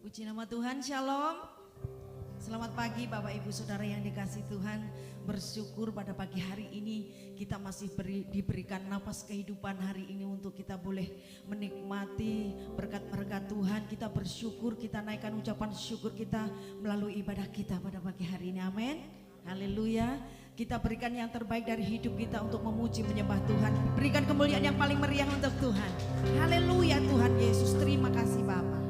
Puji nama Tuhan, shalom. Selamat pagi Bapak Ibu Saudara yang dikasihi Tuhan. Bersyukur pada pagi hari ini kita masih diberikan nafas kehidupan hari ini untuk kita boleh menikmati berkat-berkat Tuhan. Kita bersyukur, kita naikkan ucapan syukur kita melalui ibadah kita pada pagi hari ini. Amin. Haleluya. Kita berikan yang terbaik dari hidup kita untuk memuji menyembah Tuhan. Berikan kemuliaan yang paling meriah untuk Tuhan. Haleluya Tuhan Yesus. Terima kasih Bapa.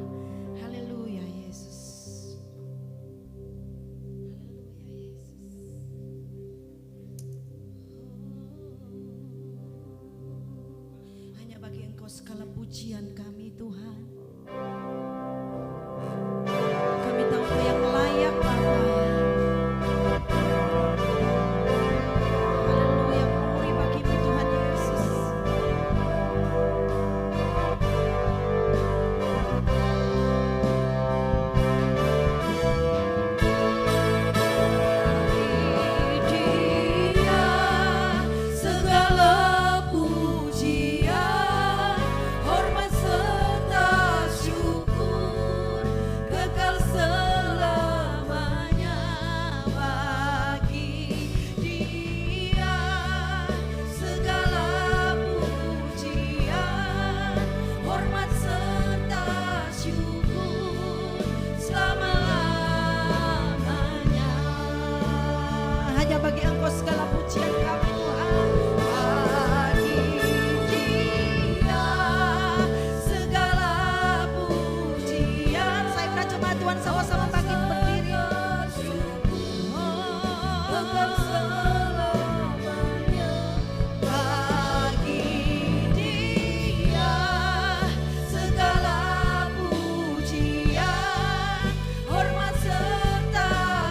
Segala pujian kami Tuhan, kami tahu Engkau yang layak Bapa. Haleluya, memuri bagimu Tuhan Yesus. Dia segala pujian, hormat serta syukur kekal selamanya bagi Dia. Segala pujian, hormat serta syukur selama-lamanya. Hanya bagi Engkau segala pujian kami Tuhan. Bagi Dia segala pujian. Saya undang jemaat Tuhan sama-sama bangkit berdiri. Kekal selamanya bagi Dia segala pujian, hormat serta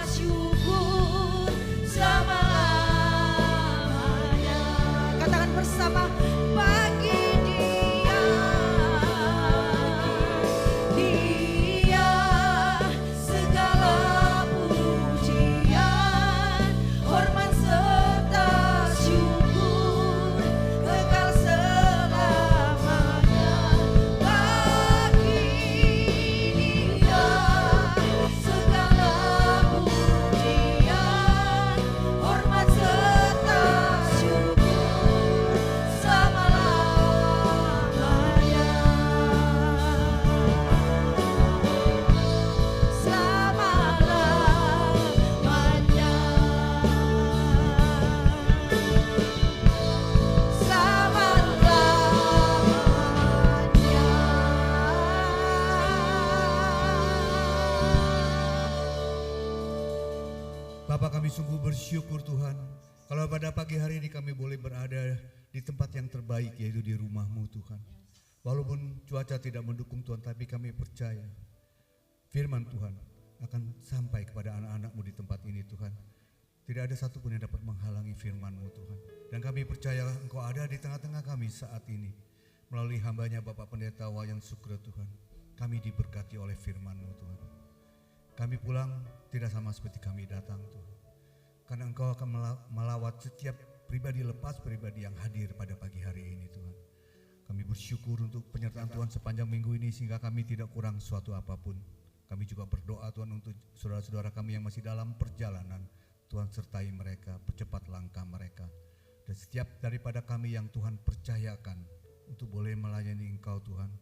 syukur selama-lamanya. Katakan bersama, bagi Dia, Dia segala pujian, hormat serta syukur kekal selamanya. Bagi Dia segala pujian, hormat serta syukur selama-lamanya. Selama-lamanya. Bapak, kami sungguh bersyukur Tuhan, kalau pada pagi hari ini kami boleh berada di tempat yang terbaik, yaitu di rumah-Mu Tuhan. Walaupun cuaca tidak mendukung Tuhan, tapi kami percaya firman Tuhan akan sampai kepada anak-anak-Mu di tempat ini Tuhan. Tidak ada satupun yang dapat menghalangi firman-Mu Tuhan. Dan kami percaya Engkau ada di tengah-tengah kami saat ini. Melalui hambanya Bapak Pendeta Wayan Sukro Tuhan, kami diberkati oleh firman-Mu Tuhan. Kami pulang tidak sama seperti kami datang Tuhan. Karena Engkau akan melawat setiap pribadi, lepas pribadi yang hadir pada pagi hari ini Tuhan. Kami bersyukur untuk penyertaan Tuhan sepanjang minggu ini sehingga kami tidak kurang suatu apapun. Kami juga berdoa Tuhan untuk saudara-saudara kami yang masih dalam perjalanan. Tuhan sertai mereka, percepat langkah mereka. Dan setiap daripada kami yang Tuhan percayakan untuk boleh melayani Engkau Tuhan,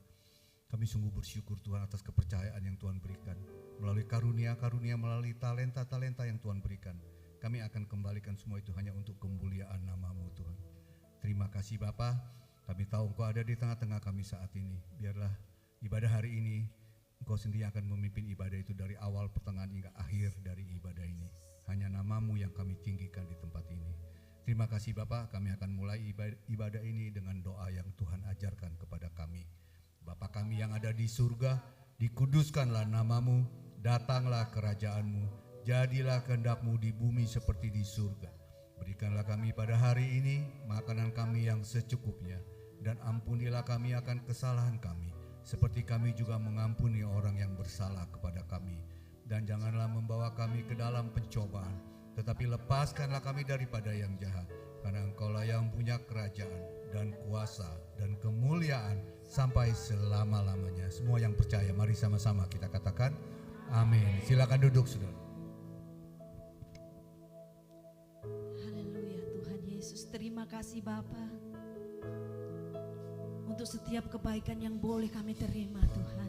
kami sungguh bersyukur Tuhan atas kepercayaan yang Tuhan berikan. Melalui karunia-karunia, melalui talenta-talenta yang Tuhan berikan, kami akan kembalikan semua itu hanya untuk kemuliaan nama-Mu Tuhan. Terima kasih Bapa, kami tahu Engkau ada di tengah-tengah kami saat ini. Biarlah ibadah hari ini Engkau sendiri akan memimpin ibadah itu dari awal, pertengahan hingga akhir dari ibadah ini. Hanya nama-Mu yang kami tinggikan di tempat ini. Terima kasih Bapa, kami akan mulai ibadah ini dengan doa yang Tuhan ajarkan kepada kami. Bapa kami yang ada di surga, dikuduskanlah nama-Mu, datanglah kerajaan-Mu, jadilah kehendak-Mu di bumi seperti di surga. Berikanlah kami pada hari ini makanan kami yang secukupnya, dan ampunilah kami akan kesalahan kami, seperti kami juga mengampuni orang yang bersalah kepada kami. Dan janganlah membawa kami ke dalam pencobaan, tetapi lepaskanlah kami daripada yang jahat. Karena Engkaulah yang punya kerajaan dan kuasa dan kemuliaan sampai selama-lamanya. Semua yang percaya, mari sama-sama kita katakan amin. Silakan duduk, saudara. Haleluya Tuhan Yesus, terima kasih Bapa untuk setiap kebaikan yang boleh kami terima Tuhan.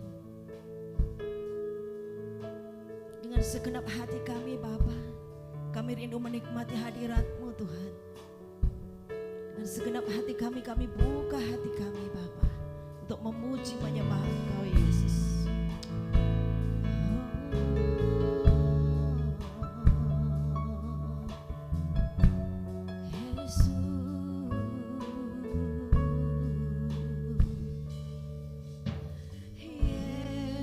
Dengan segenap hati kami Bapa, kami rindu menikmati hadirat-Mu Tuhan. Dengan segenap hati kami buka hati kami Bapa untuk memuji menyembah Engkau Yesus.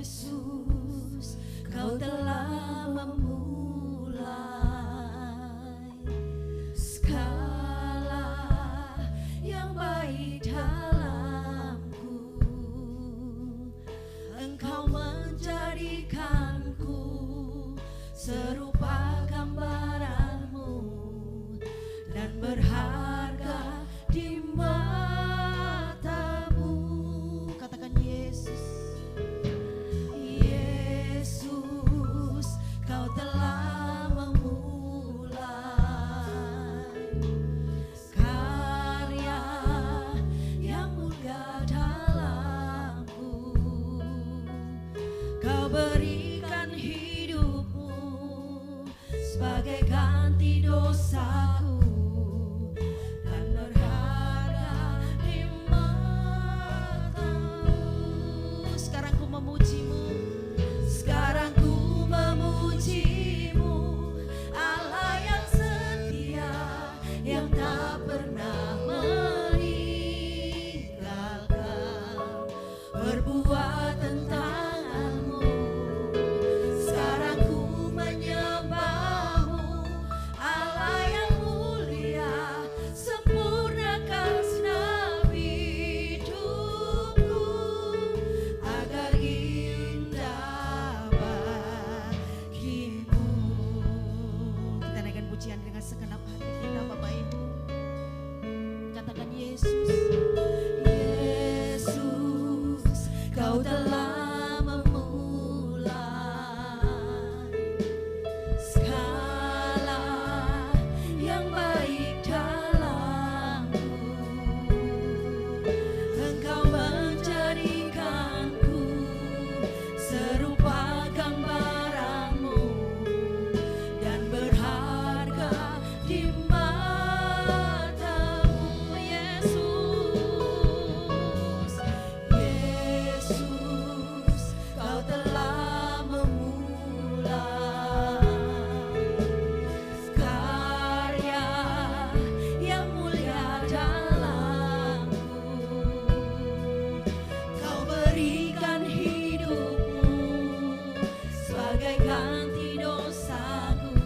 Yesus, Kau telah memulai skala yang baik dalamku. Engkau menjadikanku serupa gambaran-Mu dan berharga di mata-Mu. Katakan Yesus. Yesus, Kau telah memulai karya yang mulia dalamku. Kau berikan hidup-Mu sebagai ganti dosaku dan berharga di mata-Mu. Sekarang ku memuji-Mu, sekarang ku memuji-Mu, Allah yang setia, yang tak pernah meninggalkan perbuatan tangan-Mu. Sekarang ku menyembah-Mu, Allah yang mulia, sempurnakan segenap hidupku agar indah bagimu. Kita naikkan pujian dengan segenap hati kita Bapak Ibu. Katakan Yesus. Yesus, Kau telah memulai skala yang baik dalamku. Engkau menjadikanku serupa gambaran-Mu dan berharga di mata-Mu. Yesus, Yesus, Kau telah memulai karya yang mulia dalamku. Kau berikan hidup-Mu sebagai ganti dosaku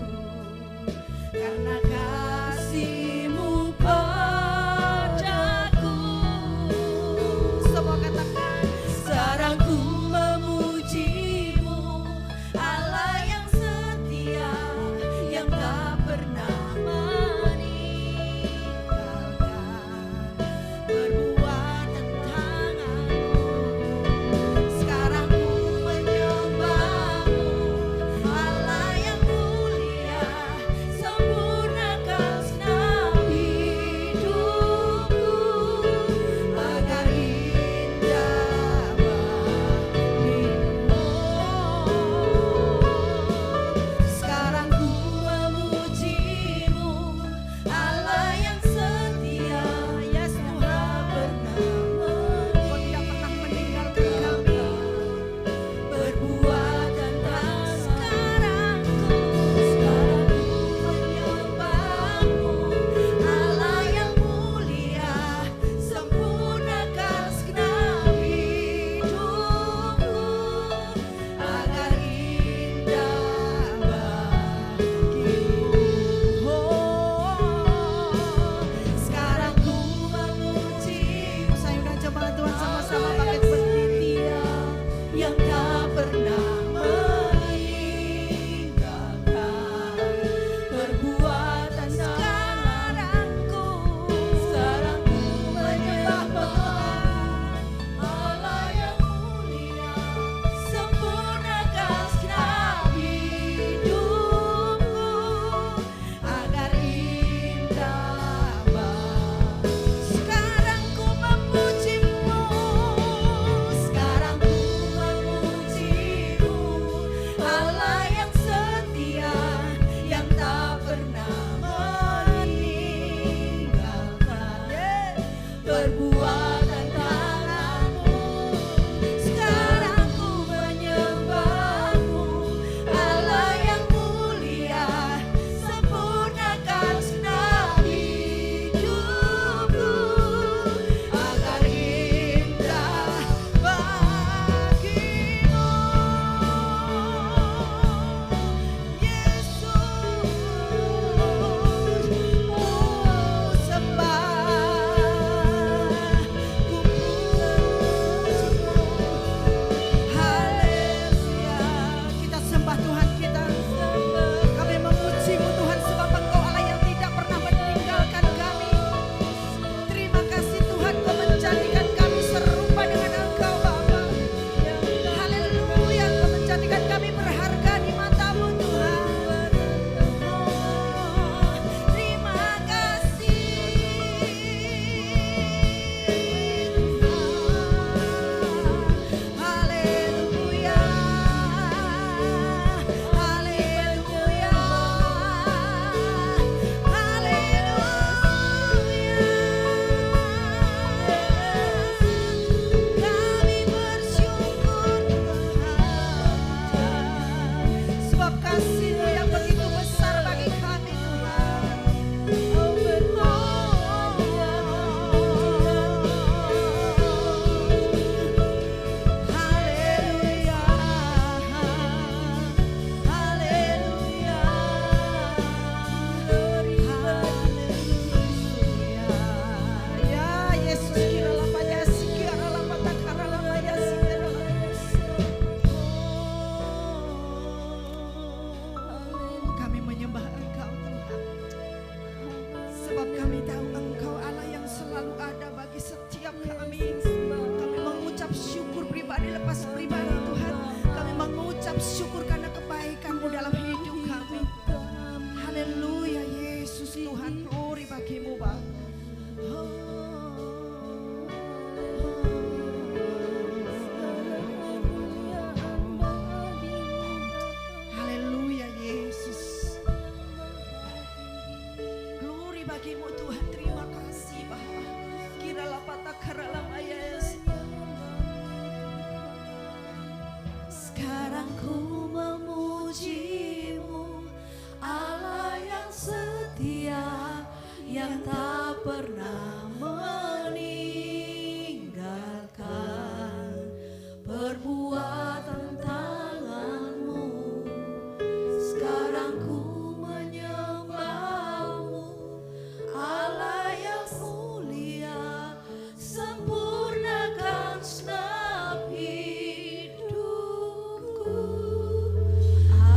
karena kasih-Mu padaku. Semua katakan, sekarang ku memuji-Mu, Allah yang setia, yang tak pernah meninggalkan perbuatan tangan-Mu. Sekarang ku menyembah-Mu, Allah yang mulia, sempurnakan segenap hidupku agar indah bagimu. Sekarang ku memuji-Mu, Allah yang setia, ya Tuhan pernah Kau tidak pernah meninggalkan kami. Perbuatan tak sekarang ku menyembah-Mu, Allah yang mulia, sempurnakan segenap hidupku agar indah bagimu. Sekarang ku memuji-Mu. Saya undang jemaat Tuhan sama-sama pakai berdiri, yang tak pernah meninggalkan perbuatan tanganku. Sekarang ku menyembah-Mu, bersyukur karena kebaikan-Mu dalam hidup kami. Haleluya Yesus Tuhan, glory bagi-Mu Bapa. Haleluya Yesus. Glory bagi-Mu Tuhan, terima kasih Bapa. Kiralah patah karalah Yesus. Sekarang ku memuji-Mu, Allah yang setia, yang tak pernah meninggalkan perbuatan tangan-Mu. Sekarang ku menyembah-Mu, Allah yang mulia, sempurnakan segenap hidupku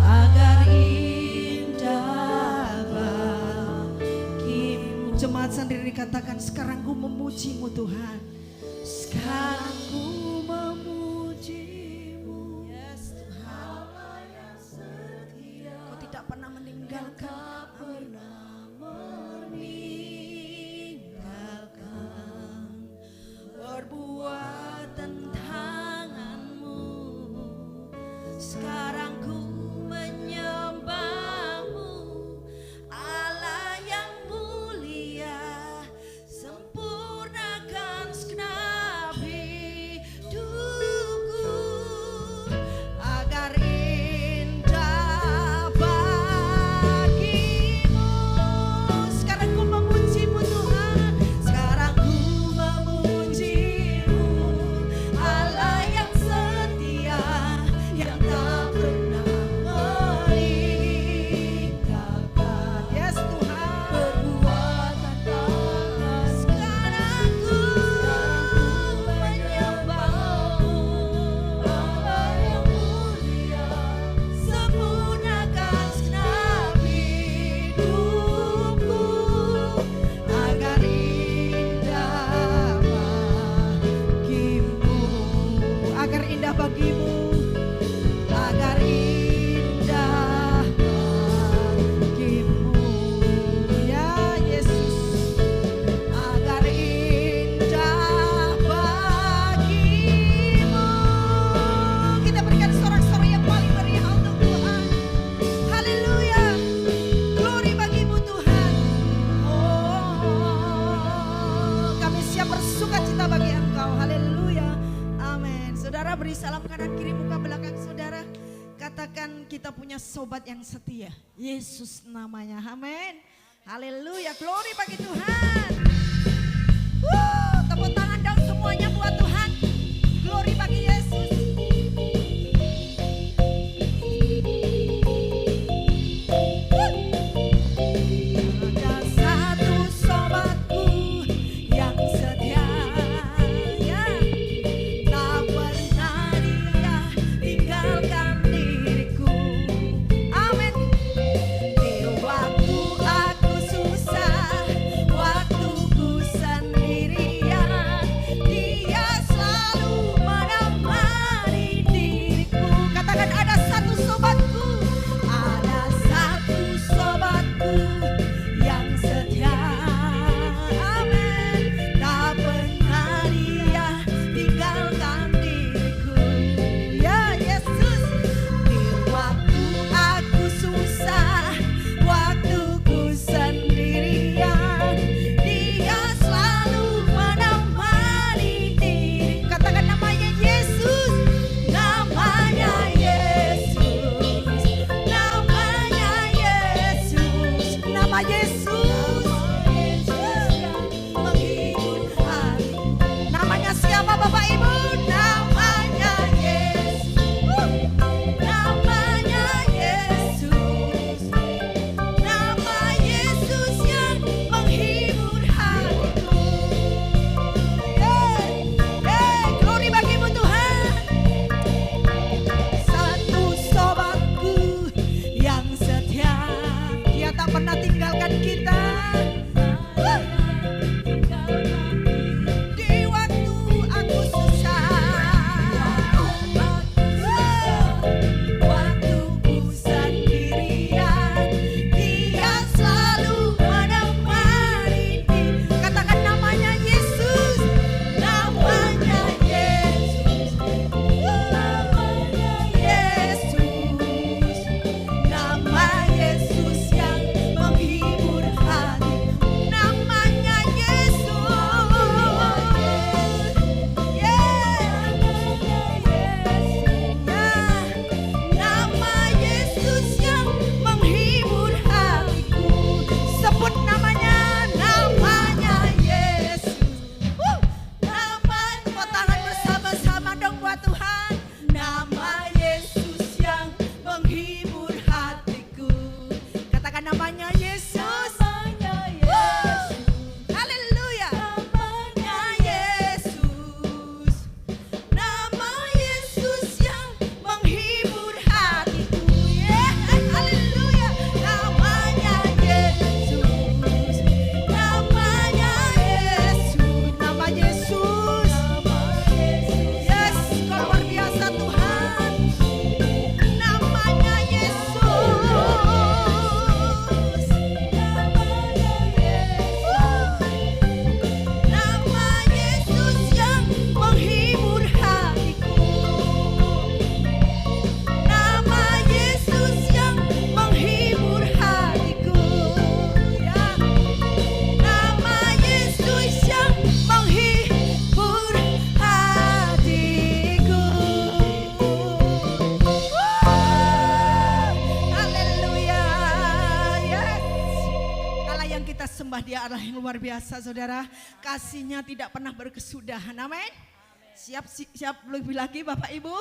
agar indah bagimu. Jemaat sendiri katakan, sekarang ku memuji-Mu Tuhan. Sekarang ku memuji-Mu, Yes Tuhan, Allah yang setia, Kau tidak pernah yang meninggalkan tak pernah meninggalkan perbuatan tangan-Mu. Sekarang ku menyembah-Mu, Allah yang mulia, sempurnakan segenap hidupku agar indah bagimu. Sekarang ku memuji-Mu Tuhan, sekarang ku memuji-Mu, Allah yang setia, yang tak pernah meninggalkan Yes Tuhan. perbuatan tangan. Sekarang ku menyembah-Mu, Allah yang mulia, sempurnakan segenap hidupku agar indah bagimu, Agar indah bagi-Mu, agar indah bagimu. ya Yesus. Agar indah bagimu. Kita berikan sorak-sorai yang paling meriah untuk Tuhan. Haleluya. Glory bagi-Mu Tuhan. Oh, kami siap bersuka cita bagi Engkau. Haleluya. Amin. Saudara, beri salam kanan kiri muka belakang saudara. Katakan, kita punya sobat yang setia. Yesus namanya. Amin. Haleluya. Glory bagi Tuhan. Tepuk tangan dong semuanya buat Tuhan. Glory bagi Yesus. Ada satu sobatku yang setia, ya, tak pernah dia tinggalkan diriku. Amin. Di waktu aku susah, waktu sembah Dia Allah yang luar biasa, saudara. Kasih-Nya tidak pernah berkesudahan. Amin. Siap lebih lagi Bapak Ibu.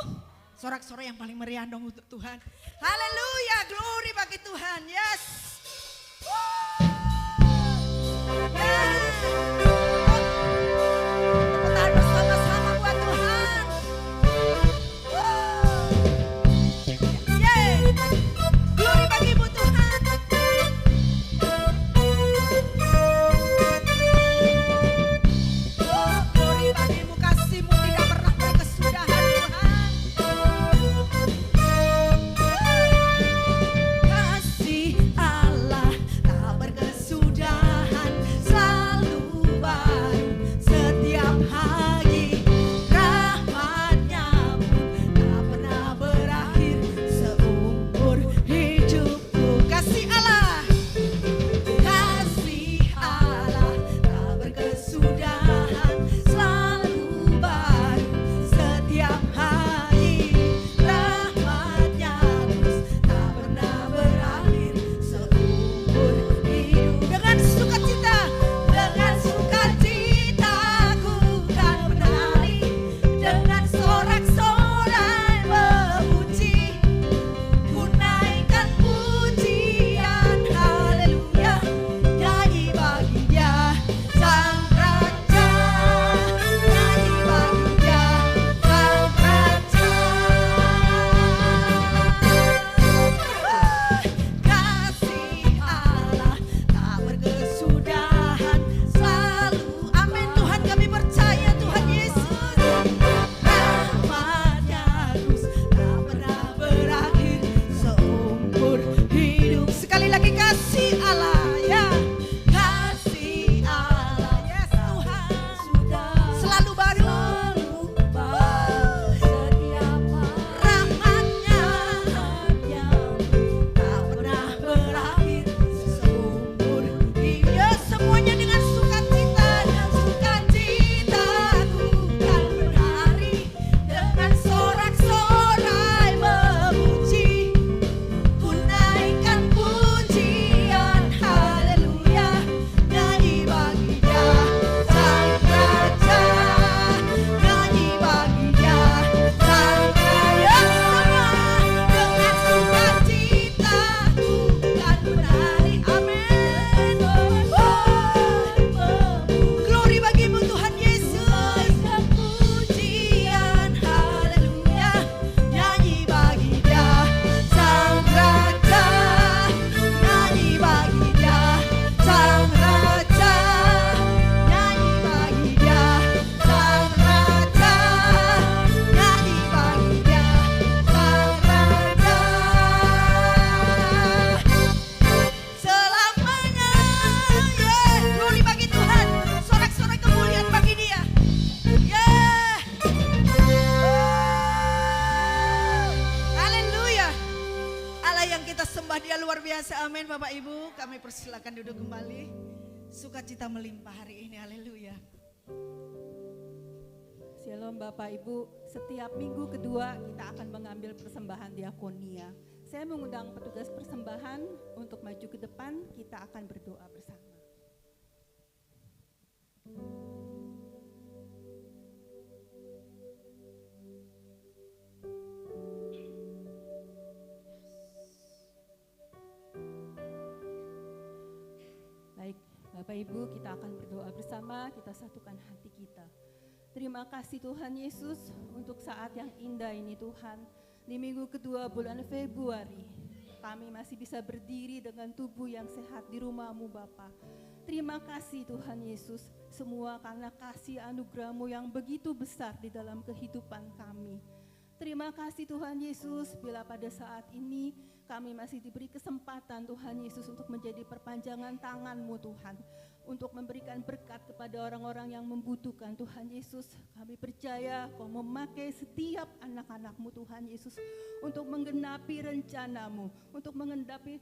Sorak-sorak yang paling meriah dong untuk Tuhan. Haleluya, glory bagi Tuhan. Yes. Tepuk tangan bersama-sama buat Tuhan. Yeay. Glory bagimu Tuhan. Glory bagimu, kasih-Mu tidak pernah berkesudahan Tuhan. Kasih Allah tak berkesudahan, selalu baru setiap hari. Rahmat-Nya pun tak pernah berakhir seumur hidupku. Kasih Allah tak berkesudahan, selalu baru setiap hari. Rahmat-Nya terus tak pernah berakhir seumur hidup. Dengan sukacita ku kan menari, dengan sorak-sorai memuji, ku naikkan pujian, haleluya, nyanyi bagi Dia Sang Raja, nyanyi bagi Dia Sang Raja. Kasih Allah tak berkesudahan, selalu, amin Tuhan, kami percaya Tuhan Yesus. Rahmat-Nya terus tak pernah berakhir seumur hidup. Sekali lagi kasih Allah, ya. Kasih Allah, yes Tuhan, selalu baru setiap hari. Rahmat-Nya tak pernah berakhir seumur hidup. Ya, semuanya dengan sukacita ku kan menari, dengan sorak-sorai memuji, ku naikkan pujian, haleluya, nyanyi bagi Dia Sang Raja, nyanyi bagi Dia Sang Raja. Semua dengan sukacita ku kan menari, amin. Glory bagimu Tuhan Yesus, pujian, haleluya, nyanyi bagi Dia Sang Raja, nyanyi bagi Dia Sang Raja, nyanyi bagi Dia Sang Raja, nyanyi bagi Dia Sang Raja. Selamanya, yeah, glory bagi Tuhan, sorak-sorai kemuliaan bagi Dia, yeah. Haleluya. Allah yang kita sembah Dia luar biasa, amin. Bapak Ibu, kami persilakan duduk kembali. Sukacita melimpah hari ini, haleluya. Shalom Bapak Ibu, setiap minggu kedua kita akan mengambil persembahan diakonia. Saya mengundang petugas persembahan untuk maju ke depan, kita akan berdoa bersama. Baik, Bapak Ibu, kita akan berdoa bersama, kita satukan hati kita. Terima kasih Tuhan Yesus untuk saat yang indah ini Tuhan. Di minggu kedua bulan Februari, kami masih bisa berdiri dengan tubuh yang sehat di rumah-Mu Bapa. Terima kasih Tuhan Yesus, semua karena kasih anugerah-Mu yang begitu besar di dalam kehidupan kami. Terima kasih Tuhan Yesus, bila pada saat ini kami masih diberi kesempatan Tuhan Yesus untuk menjadi perpanjangan tangan-Mu Tuhan, untuk memberikan berkat kepada orang-orang yang membutuhkan Tuhan Yesus. Kami percaya Kau memakai setiap anak-anak-Mu Tuhan Yesus untuk menggenapi rencana-Mu, untuk menggenapi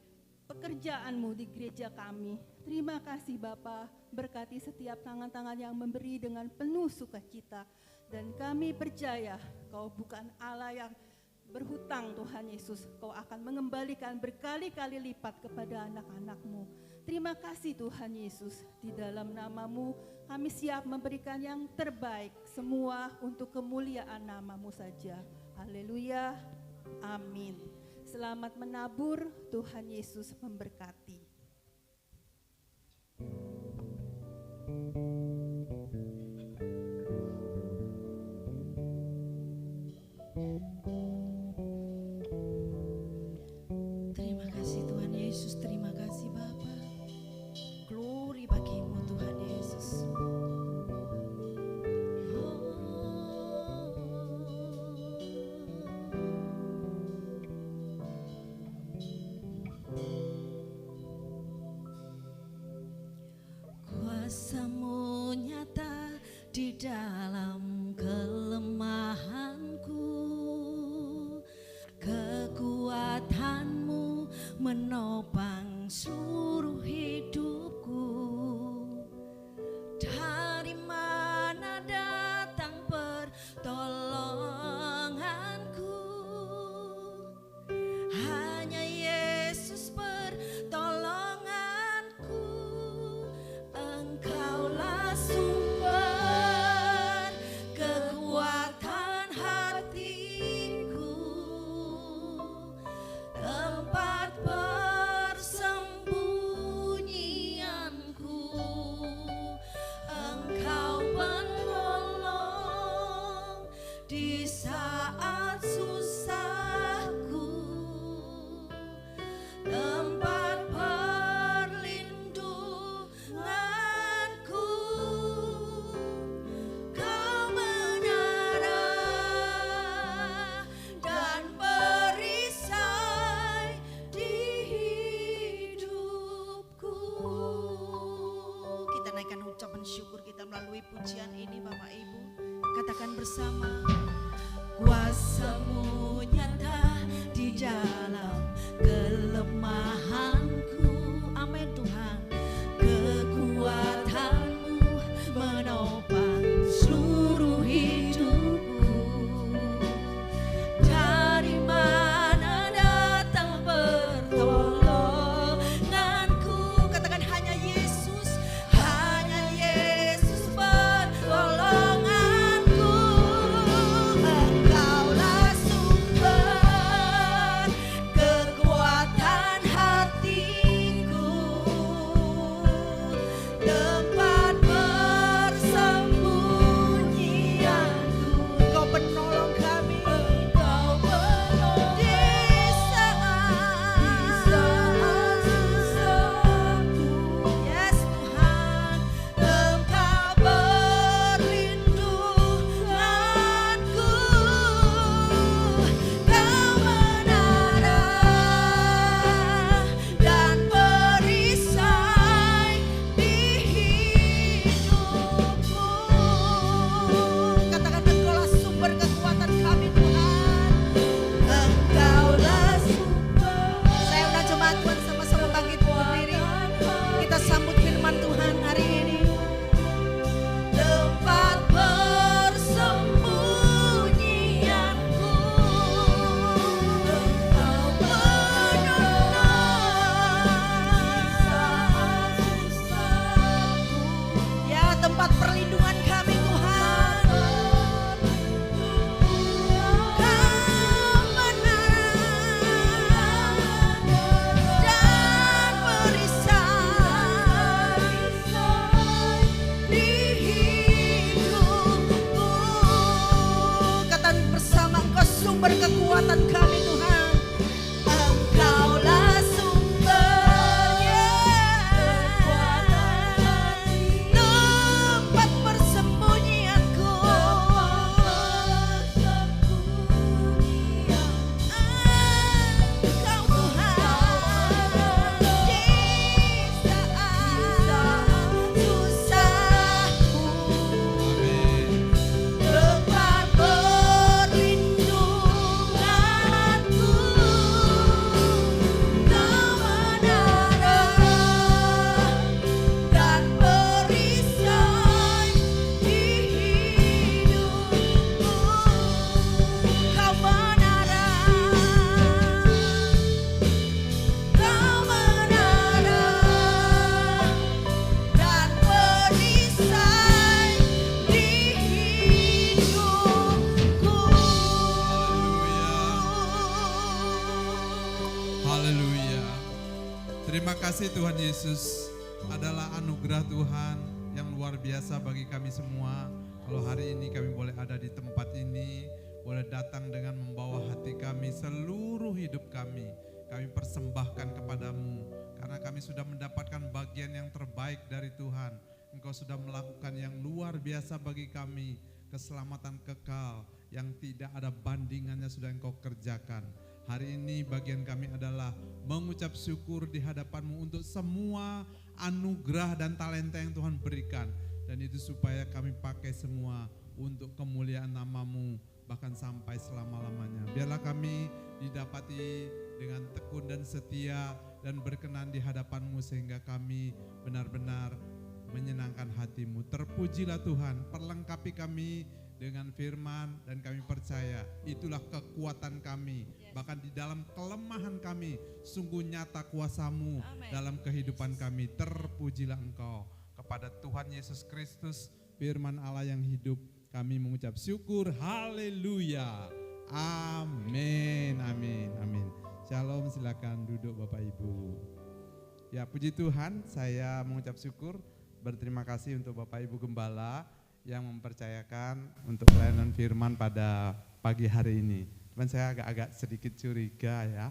pekerjaan-Mu di gereja kami. Terima kasih Bapa, berkati setiap tangan-tangan yang memberi dengan penuh sukacita. Dan kami percaya Kau bukan Allah yang berhutang Tuhan Yesus. Kau akan mengembalikan berkali-kali lipat kepada anak-anak-Mu. Terima kasih Tuhan Yesus, di dalam nama-Mu kami siap memberikan yang terbaik, semua untuk kemuliaan nama-Mu saja. Haleluya, amin. Selamat menabur, Tuhan Yesus memberkati. Terima kasih Tuhan Yesus, terima kasih Bapa. Glory bagimu Tuhan Yesus. Kuasa-Mu nyata di dalam kelemahanku, kekuatan-Mu menopang seluruh hidupku. Dari mana datang pertolonganku? Hanya Yesus pertolonganku. Engkaulah sumber kekuatan hatiku, tempat persembunyianku. Engkau penolong di saat susahku, tempat perlindunganku. Kau menara dan perisai di hidupku. Kita naikkan ucapan syukur kita melalui pujian ini Bapak Ibu. Katakan bersama. Kuasa-Mu nyata di dalam kelemahanku. Amin Tuhan. Kekuatan-Mu menopang seluruh hidupku. Dari mana datang pertolonganku? Katakan hanya Yesus, hanya Yesus pertolonganku. Engkaulah sumber kekuatan Haleluya. Terima kasih Tuhan Yesus, adalah anugerah Tuhan yang luar biasa bagi kami semua. Kalau hari ini kami boleh ada di tempat ini, boleh datang dengan membawa hati kami, seluruh hidup kami persembahkan kepadamu. Karena kami sudah mendapatkan bagian yang terbaik dari Tuhan. Engkau sudah melakukan yang luar biasa bagi kami, keselamatan kekal yang tidak ada bandingannya sudah Engkau kerjakan. Hari ini bagian kami adalah mengucap syukur di hadapan-Mu untuk semua anugerah dan talenta yang Tuhan berikan. Dan itu supaya kami pakai semua untuk kemuliaan nama-Mu, bahkan sampai selama-lamanya. Biarlah kami didapati dengan tekun dan setia dan berkenan di hadapan-Mu sehingga kami benar-benar menyenangkan hati-Mu. Terpujilah Tuhan, perlengkapi kami dengan firman dan kami percaya itulah kekuatan kami. Bahkan di dalam kelemahan kami sungguh nyata kuasa-Mu dalam kehidupan kami. Terpujilah Engkau. Kepada Tuhan Yesus Kristus firman Allah yang hidup kami mengucap syukur. Haleluya. Amin, amin, amin. Shalom, silakan duduk Bapak Ibu. Ya, puji Tuhan, saya mengucap syukur, berterima kasih untuk Bapak Ibu Gembala yang mempercayakan untuk pelayanan firman pada pagi hari ini. Cuman saya agak sedikit curiga ya,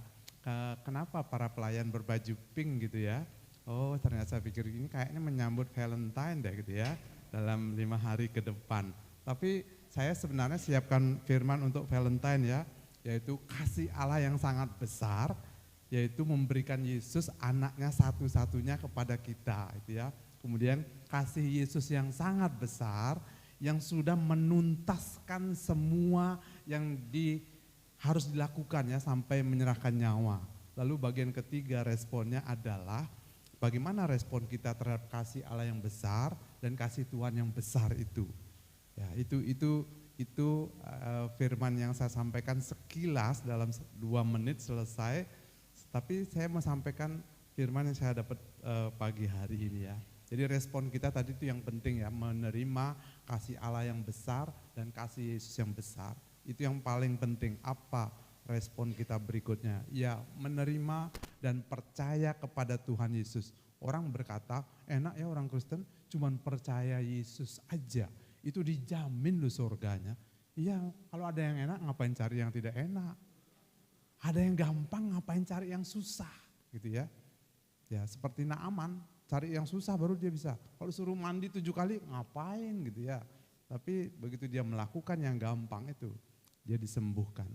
kenapa para pelayan berbaju pink gitu ya. Oh, ternyata saya pikir ini kayaknya menyambut Valentine deh gitu ya, dalam 5 hari ke depan. Tapi saya sebenarnya siapkan firman untuk Valentine ya, yaitu kasih Allah yang sangat besar, yaitu memberikan Yesus anaknya satu-satunya kepada kita gitu ya. Kemudian kasih Yesus yang sangat besar yang sudah menuntaskan semua yang harus dilakukan ya sampai menyerahkan nyawa. Lalu bagian ketiga responnya adalah bagaimana respon kita terhadap kasih Allah yang besar dan kasih Tuhan yang besar itu. Ya, itu firman yang saya sampaikan sekilas dalam 2 menit selesai. Tapi saya mau sampaikan firman yang saya dapat pagi hari ini ya. Jadi respon kita tadi itu yang penting ya, menerima kasih Allah yang besar dan kasih Yesus yang besar. Itu yang paling penting. Apa respon kita berikutnya? Ya, menerima dan percaya kepada Tuhan Yesus. Orang berkata, enak ya orang Kristen cuman percaya Yesus aja. Itu dijamin loh surganya. Iya, kalau ada yang enak ngapain cari yang tidak enak? Ada yang gampang ngapain cari yang susah gitu ya. Ya, seperti Naaman. Cari yang susah baru dia bisa. Kalau suruh mandi 7 kali ngapain gitu ya. Tapi begitu dia melakukan yang gampang itu, dia disembuhkan.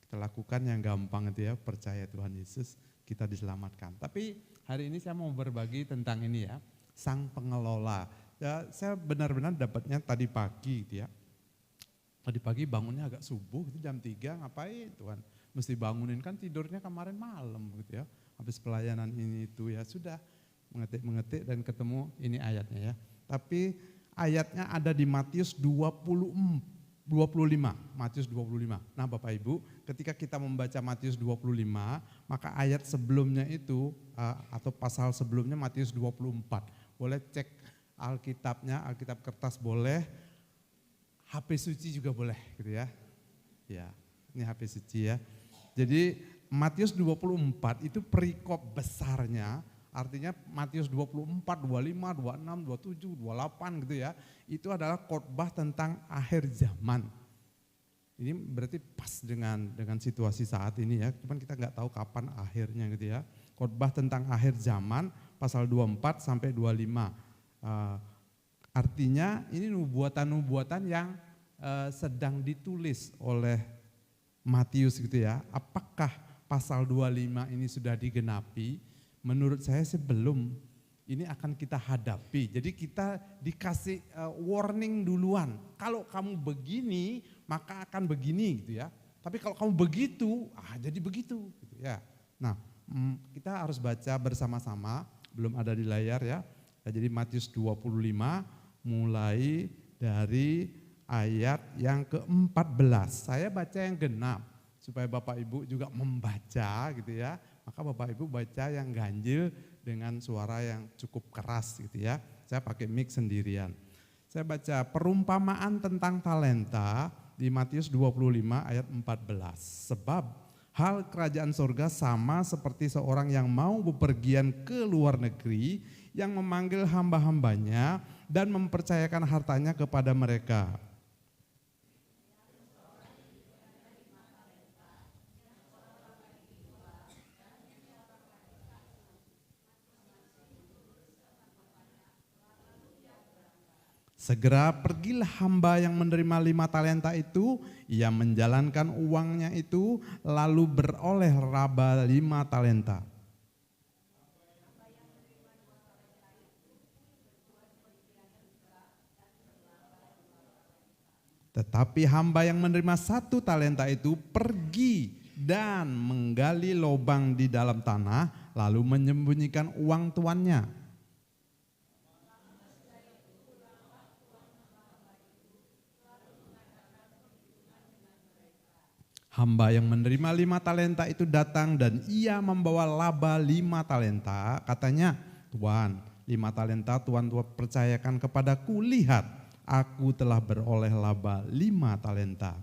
Kita lakukan yang gampang itu ya, percaya Tuhan Yesus, kita diselamatkan. Tapi hari ini saya mau berbagi tentang ini ya, sang pengelola. Ya, saya benar-benar dapatnya tadi pagi gitu ya. Tadi pagi bangunnya agak subuh, itu jam 3 ngapain Tuhan. Mesti bangunin kan tidurnya kemarin malam gitu ya. Habis pelayanan ini itu ya sudah. Mengetik dan ketemu ini ayatnya ya. Tapi ayatnya ada di Matius 25. Matius 25. Nah Bapak Ibu, ketika kita membaca Matius 25, maka ayat sebelumnya itu atau pasal sebelumnya Matius 24. Boleh cek Alkitabnya, Alkitab kertas boleh, HP suci juga boleh gitu ya. Ya, ini HP suci ya. Jadi Matius 24 itu perikop besarnya. Artinya Matius 24, 25, 26, 27, 28 gitu ya. Itu adalah khotbah tentang akhir zaman. Ini berarti pas dengan situasi saat ini ya. Cuman kita nggak tahu kapan akhirnya gitu ya. Khotbah tentang akhir zaman pasal 24 sampai 25. Artinya ini nubuatan-nubuatan yang sedang ditulis oleh Matius gitu ya. Apakah pasal 25 ini sudah digenapi? Menurut saya sih belum. Ini akan kita hadapi. Jadi kita dikasih warning duluan. Kalau kamu begini, maka akan begini gitu ya. Tapi kalau kamu begitu, jadi begitu gitu ya. Nah, kita harus baca bersama-sama, belum ada di layar ya. Jadi Matius 25 mulai dari ayat yang ke-14. Saya baca yang genap supaya Bapak Ibu juga membaca gitu ya. Maka Bapak Ibu baca yang ganjil dengan suara yang cukup keras gitu ya. Saya pakai mic sendirian. Saya baca perumpamaan tentang talenta di Matius 25 ayat 14. Sebab Hal kerajaan surga sama seperti seorang yang mau bepergian ke luar negeri, yang memanggil hamba-hambanya dan mempercayakan hartanya kepada mereka. Segera pergilah hamba yang menerima 5 talenta itu, ia menjalankan uangnya itu, lalu beroleh laba 5 talenta. Tetapi hamba yang menerima 1 talenta itu pergi dan menggali lubang di dalam tanah, lalu menyembunyikan uang tuannya. Hamba yang menerima 5 talenta itu datang dan ia membawa laba 5 talenta. Katanya, Tuan, 5 talenta Tuan percayakan kepadaku, lihat, aku telah beroleh laba 5 talenta.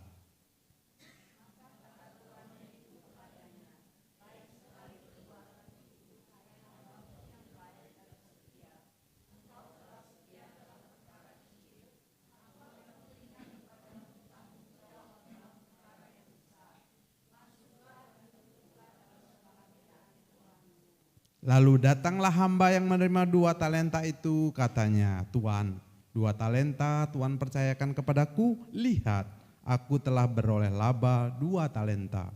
Lalu datanglah hamba yang menerima 2 talenta itu, katanya, Tuan, 2 talenta Tuan percayakan kepadaku, lihat, aku telah beroleh laba 2 talenta.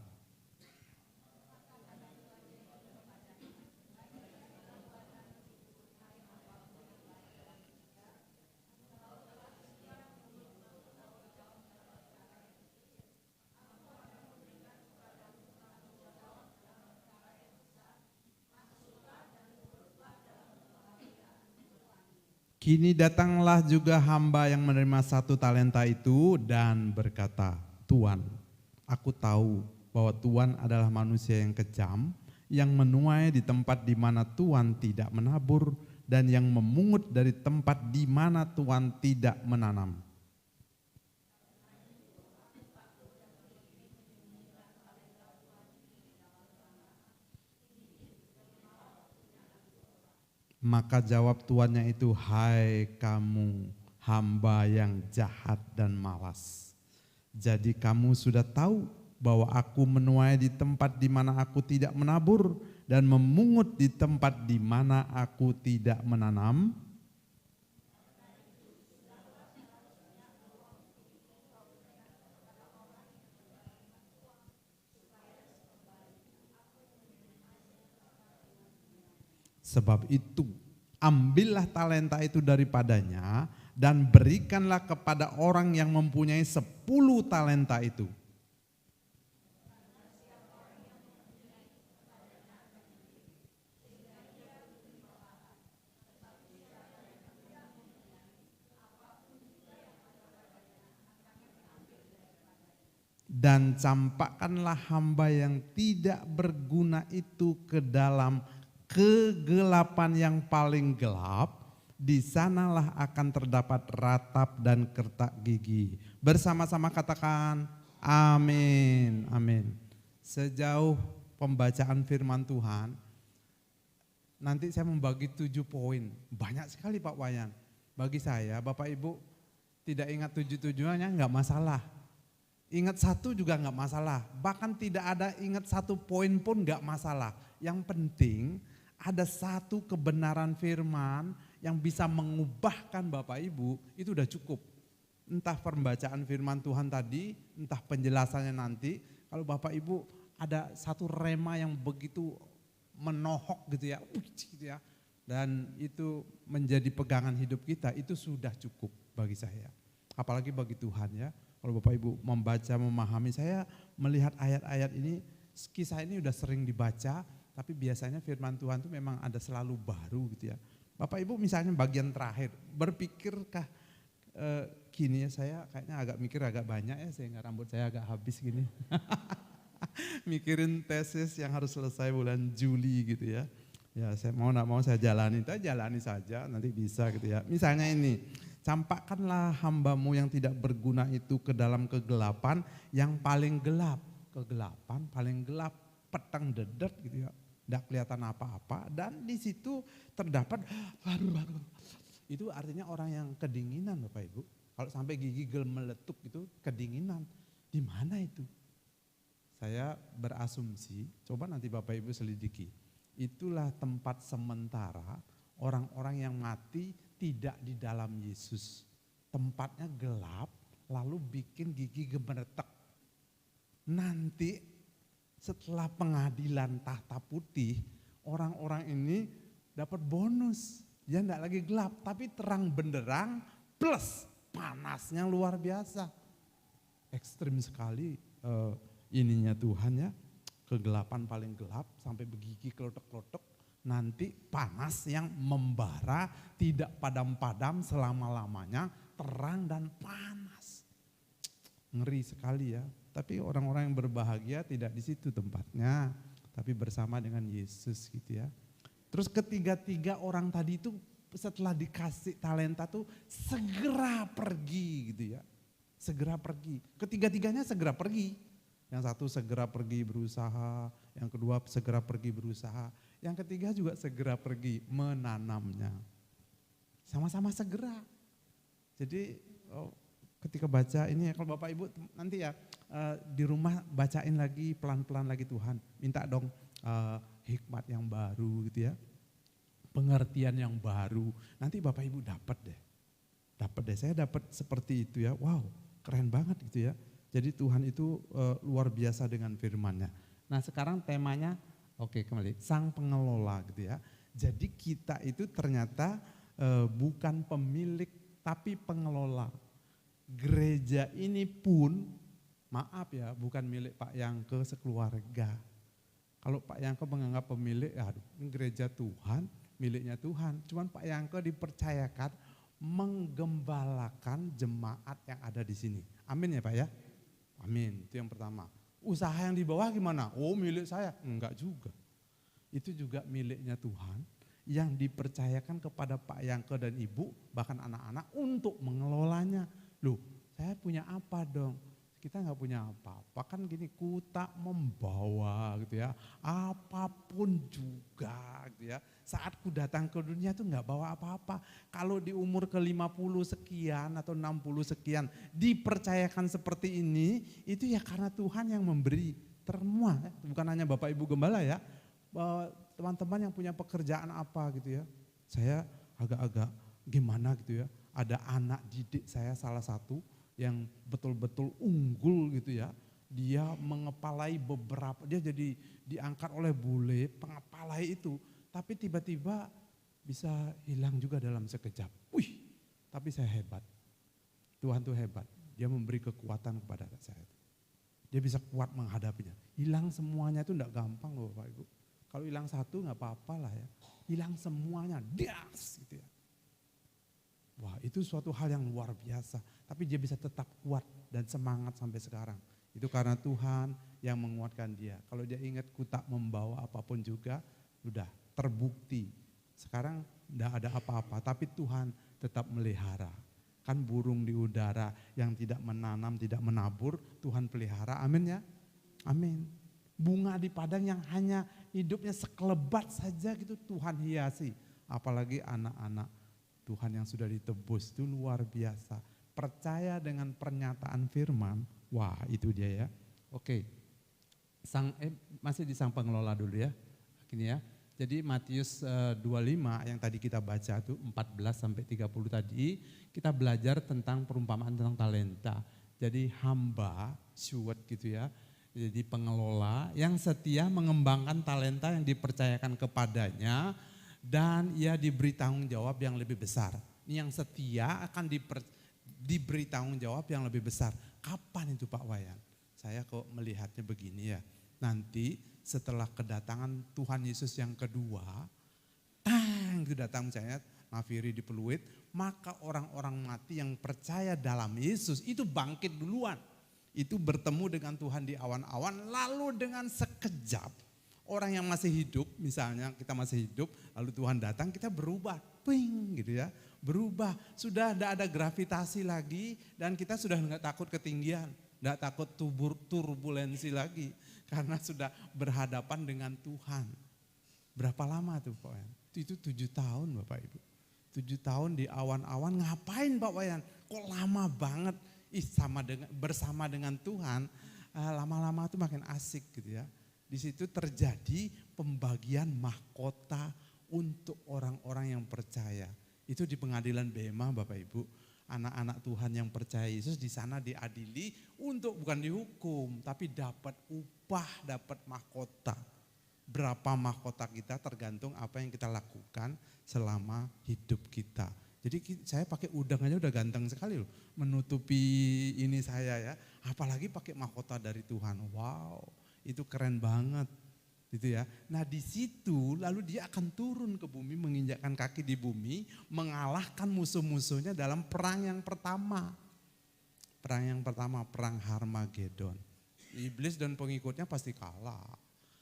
Kini datanglah juga hamba yang menerima 1 talenta itu dan berkata, Tuan, aku tahu bahwa Tuan adalah manusia yang kejam, yang menuai di tempat di mana Tuan tidak menabur, dan yang memungut dari tempat di mana Tuan tidak menanam. Maka jawab tuannya itu, hai kamu hamba yang jahat dan malas. Jadi kamu sudah tahu bahwa aku menuai di tempat di mana aku tidak menabur dan memungut di tempat di mana aku tidak menanam. Sebab itu, ambillah talenta itu daripadanya dan berikanlah kepada orang yang mempunyai 10 talenta itu. Dan campakkanlah hamba yang tidak berguna itu ke dalam kegelapan yang paling gelap, di sanalah akan terdapat ratap dan kertak gigi. Bersama-sama katakan amin, amin. Sejauh pembacaan firman Tuhan, nanti saya membagi 7 poin. Banyak sekali Pak Wayan. Bagi saya, Bapak Ibu tidak ingat 7-7-nya enggak masalah. Ingat 1 juga enggak masalah. Bahkan tidak ada ingat 1 poin pun enggak masalah. Yang penting ada 1 kebenaran firman yang bisa mengubahkan Bapak Ibu, itu udah cukup. Entah pembacaan firman Tuhan tadi, entah penjelasannya nanti, kalau Bapak Ibu ada 1 rema yang begitu menohok gitu ya, dan itu menjadi pegangan hidup kita, itu sudah cukup bagi saya. Apalagi bagi Tuhan ya, kalau Bapak Ibu membaca, memahami, saya melihat ayat-ayat ini, kisah ini udah sering dibaca, tapi biasanya firman Tuhan itu memang ada selalu baru gitu ya. Bapak Ibu misalnya bagian terakhir, berpikirkah gini ya, saya kayaknya agak mikir agak banyak ya, sehingga rambut saya agak habis gini. Mikirin tesis yang harus selesai bulan Juli gitu ya. Ya saya mau gak mau saya jalani saja, nanti bisa gitu ya. Misalnya ini, campakkanlah hambamu yang tidak berguna itu ke dalam kegelapan yang paling gelap. kegelapan, paling gelap, petang dedet gitu ya. Tidak kelihatan apa-apa dan di situ terdapat itu artinya orang yang kedinginan Bapak Ibu. Kalau sampai gigi meletup itu kedinginan. Di mana itu? Saya berasumsi, coba nanti Bapak Ibu selidiki. Itulah tempat sementara orang-orang yang mati tidak di dalam Yesus. Tempatnya gelap lalu bikin gigi gemeretek. Nanti setelah pengadilan tahta putih, orang-orang ini dapat bonus. Dia tidak lagi gelap, tapi terang benderang plus panasnya luar biasa. Ekstrim sekali ininya Tuhan ya. Kegelapan paling gelap sampai begigi kelotok-kelotok. Nanti panas yang membara, tidak padam-padam selama-lamanya, terang dan panas. Ngeri sekali ya. Tapi orang-orang yang berbahagia tidak di situ tempatnya, tapi bersama dengan Yesus gitu ya. Terus ketiga-tiga orang tadi itu setelah dikasih talenta tuh segera pergi gitu ya. Segera pergi. Ketiga-tiganya segera pergi. Yang satu segera pergi berusaha, yang kedua segera pergi berusaha, yang ketiga juga segera pergi menanamnya. Sama-sama segera. Jadi ketika baca ini ya, kalau Bapak Ibu nanti ya di rumah bacain lagi pelan-pelan lagi Tuhan. Minta dong hikmat yang baru gitu ya. Pengertian yang baru. Nanti Bapak Ibu dapat deh. Dapat deh, saya dapat seperti itu ya. Wow, keren banget gitu ya. Jadi Tuhan itu luar biasa dengan firman-Nya. Nah sekarang temanya, oke kembali, sang pengelola gitu ya. Jadi kita itu ternyata bukan pemilik tapi pengelola. Gereja ini pun, maaf ya, bukan milik Pak Yangke sekeluarga. Kalau Pak Yangke menganggap pemilik, aduh gereja Tuhan, miliknya Tuhan. Cuman Pak Yangke dipercayakan menggembalakan jemaat yang ada di sini. Amin ya Pak ya? Amin, itu yang pertama. Usaha yang di bawah gimana? Oh milik saya? Enggak juga. Itu juga miliknya Tuhan yang dipercayakan kepada Pak Yangke dan Ibu, bahkan anak-anak untuk mengelolanya. Loh, saya punya apa dong? Kita nggak punya apa-apa, kan gini, ku tak membawa gitu ya, apapun juga gitu ya. Saat ku datang ke dunia tuh nggak bawa apa-apa. Kalau di umur ke 50 sekian atau 60 sekian dipercayakan seperti ini, itu ya karena Tuhan yang memberi termua. Bukan hanya Bapak Ibu Gembala ya, teman-teman yang punya pekerjaan apa gitu ya. Saya agak-agak gimana gitu ya, ada anak didik saya salah satu, yang betul-betul unggul gitu ya. Dia mengepalai beberapa, dia jadi diangkat oleh bule, pengepalai itu. Tapi tiba-tiba bisa hilang juga dalam sekejap. Wih, tapi saya hebat. Tuhan tuh hebat, dia memberi kekuatan kepada saya. Dia bisa kuat menghadapinya. Hilang semuanya itu enggak gampang loh Bapak Ibu. Kalau hilang satu enggak apa-apa lah ya. Hilang semuanya, das gitu ya. Wah itu suatu hal yang luar biasa, tapi dia bisa tetap kuat dan semangat sampai sekarang. Itu karena Tuhan yang menguatkan dia. Kalau dia ingat ku tak membawa apapun juga, udah terbukti. Sekarang tidak ada apa-apa, tapi Tuhan tetap melihara. Kan burung di udara yang tidak menanam, tidak menabur, Tuhan pelihara, amin ya? Amin. Bunga di padang yang hanya hidupnya sekelebat saja gitu Tuhan hiasi. Apalagi anak-anak Tuhan yang sudah ditebus, itu luar biasa. Percaya dengan pernyataan firman, wah itu dia ya. Oke, masih di sang pengelola dulu ya. Gini ya, jadi Matius 25 yang tadi kita baca tuh 14 sampai 30 tadi, kita belajar tentang perumpamaan tentang talenta. Jadi hamba, steward gitu ya, jadi pengelola yang setia mengembangkan talenta yang dipercayakan kepadanya, dan ia diberi tanggung jawab yang lebih besar. Ini yang setia akan diberi tanggung jawab yang lebih besar. Kapan itu Pak Wayan? Saya kok melihatnya begini ya. Nanti setelah kedatangan Tuhan Yesus yang kedua, itu datang misalnya nafiri di peluit, maka orang-orang mati yang percaya dalam Yesus itu bangkit duluan. Itu bertemu dengan Tuhan di awan-awan, lalu dengan sekejap orang yang masih hidup, misalnya kita masih hidup, lalu Tuhan datang, kita berubah, ping gitu ya, berubah. Sudah tidak ada gravitasi lagi dan kita sudah nggak takut ketinggian. Enggak takut turbulensi lagi karena sudah berhadapan dengan Tuhan. Berapa lama tuh Pak Wayan? Itu 7 tahun Bapak Ibu. 7 tahun di awan-awan ngapain Pak Wayan? Kok lama banget? Bersama dengan Tuhan, lama-lama tuh makin asik gitu ya. Di situ terjadi pembagian mahkota untuk orang-orang yang percaya. Itu di pengadilan Bema Bapak Ibu. Anak-anak Tuhan yang percaya Yesus di sana diadili untuk bukan dihukum, tapi dapat upah, dapat mahkota. Berapa mahkota kita tergantung apa yang kita lakukan selama hidup kita. Jadi saya pakai udang aja udah ganteng sekali loh, menutupi ini saya ya. Apalagi pakai mahkota dari Tuhan. Wow, itu keren banget. Gitu ya. Nah di situ lalu dia akan turun ke bumi, menginjakkan kaki di bumi, mengalahkan musuh-musuhnya dalam perang yang pertama. Perang yang pertama, perang Harmagedon. Iblis dan pengikutnya pasti kalah.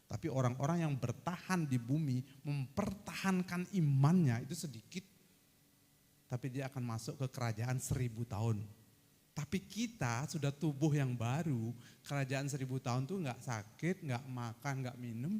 Tapi orang-orang yang bertahan di bumi, mempertahankan imannya itu sedikit. Tapi dia akan masuk ke kerajaan 1000 tahun. Tapi kita sudah tubuh yang baru, kerajaan 1000 tahun tuh gak sakit, gak makan, gak minum.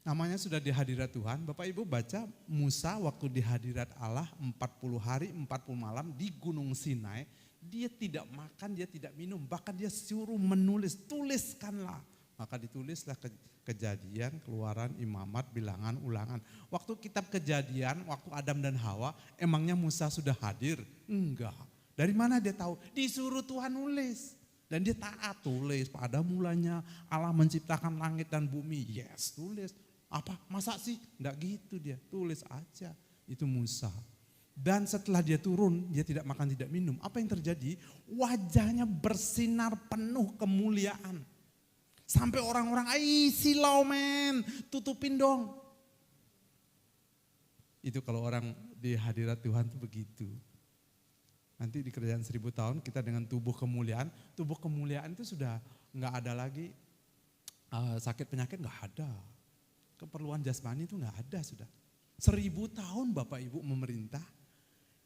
Namanya sudah di hadirat Tuhan. Bapak Ibu baca Musa waktu di hadirat Allah 40 hari 40 malam di Gunung Sinai. Dia tidak makan, dia tidak minum, bahkan dia suruh menulis, tuliskanlah. Maka ditulislah Kejadian, Keluaran, Imamat, Bilangan, Ulangan. Waktu kitab Kejadian, waktu Adam dan Hawa, emangnya Musa sudah hadir? Enggak. Dari mana dia tahu? Disuruh Tuhan nulis. Dan dia taat tulis. Pada mulanya Allah menciptakan langit dan bumi. Yes, tulis. Apa? Masa sih? Enggak gitu dia. Tulis aja. Itu Musa. Dan setelah dia turun, dia tidak makan, tidak minum. Apa yang terjadi? Wajahnya bersinar penuh kemuliaan. Sampai orang-orang, silau men, tutupin dong. Itu kalau orang di hadirat Tuhan itu begitu. Nanti di kerajaan 1000 tahun kita dengan tubuh kemuliaan itu sudah nggak ada lagi sakit penyakit, nggak ada. Keperluan jasmani itu nggak ada sudah. 1000 tahun Bapak Ibu memerintah.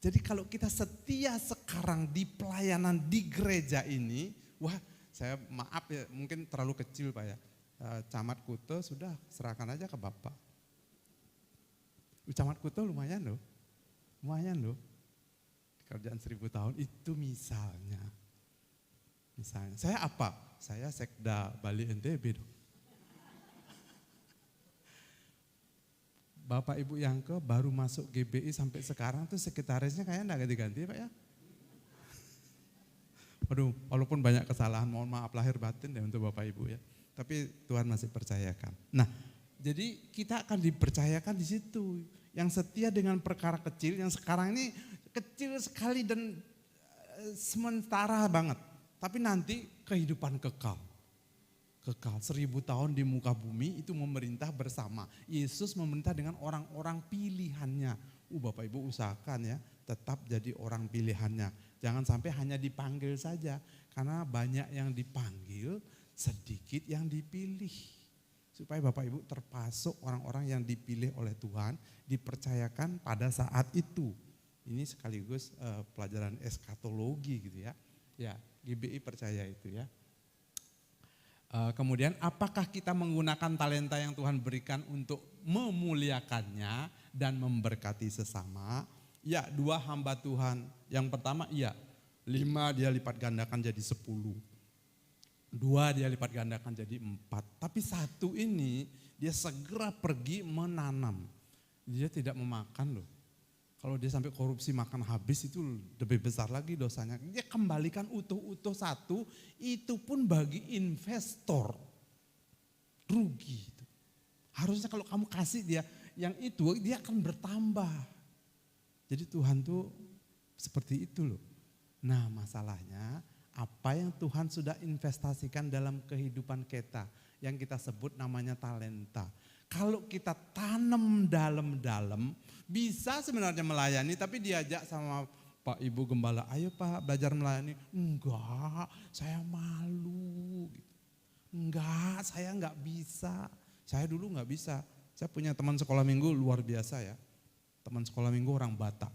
Jadi kalau kita setia sekarang di pelayanan di gereja ini, wah saya maaf ya mungkin terlalu kecil Pak ya. Camat Kuto sudah serahkan aja ke Bapak. Camat Kuto lumayan loh. Kerjaan 1000 tahun itu misalnya. Saya apa? Saya Sekda Bali NTB dong. Bapak Ibu yang baru masuk GBI sampai sekarang tuh sekretarisnya kayaknya enggak ganti-ganti Pak ya. Waduh, walaupun banyak kesalahan, mohon maaf lahir batin ya untuk Bapak Ibu ya. Tapi Tuhan masih percayakan. Nah, jadi kita akan dipercayakan di situ. Yang setia dengan perkara kecil, yang sekarang ini kecil sekali dan sementara banget. Tapi nanti kehidupan kekal. Kekal 1000 tahun di muka bumi itu memerintah bersama. Yesus memerintah dengan orang-orang pilihannya. Bapak Ibu usahakan ya tetap jadi orang pilihannya. Jangan sampai hanya dipanggil saja. Karena banyak yang dipanggil, sedikit yang dipilih. Supaya Bapak Ibu termasuk orang-orang yang dipilih oleh Tuhan, dipercayakan pada saat itu. Ini sekaligus pelajaran eskatologi gitu ya. Ya, GBI percaya itu ya. Kemudian apakah kita menggunakan talenta yang Tuhan berikan untuk memuliakannya dan memberkati sesama? Ya, 2 hamba Tuhan. Yang pertama 5 dia lipat gandakan jadi 10. 2 dia lipat gandakan jadi 4. Tapi 1 ini dia segera pergi menanam. Dia tidak memakan loh. Kalau dia sampai korupsi makan habis itu lebih besar lagi dosanya. Dia kembalikan utuh-utuh 1, itu pun bagi investor. Rugi itu. Harusnya kalau kamu kasih dia yang itu, dia akan bertambah. Jadi Tuhan tuh seperti itu loh. Nah masalahnya apa yang Tuhan sudah investasikan dalam kehidupan kita. Yang kita sebut namanya talenta. Kalau kita tanam dalam-dalam, bisa sebenarnya melayani, tapi diajak sama Pak Ibu Gembala, ayo Pak belajar melayani. Enggak, saya malu. Enggak, saya enggak bisa. Saya dulu enggak bisa. Saya punya teman sekolah minggu luar biasa ya. Teman sekolah minggu orang Batak.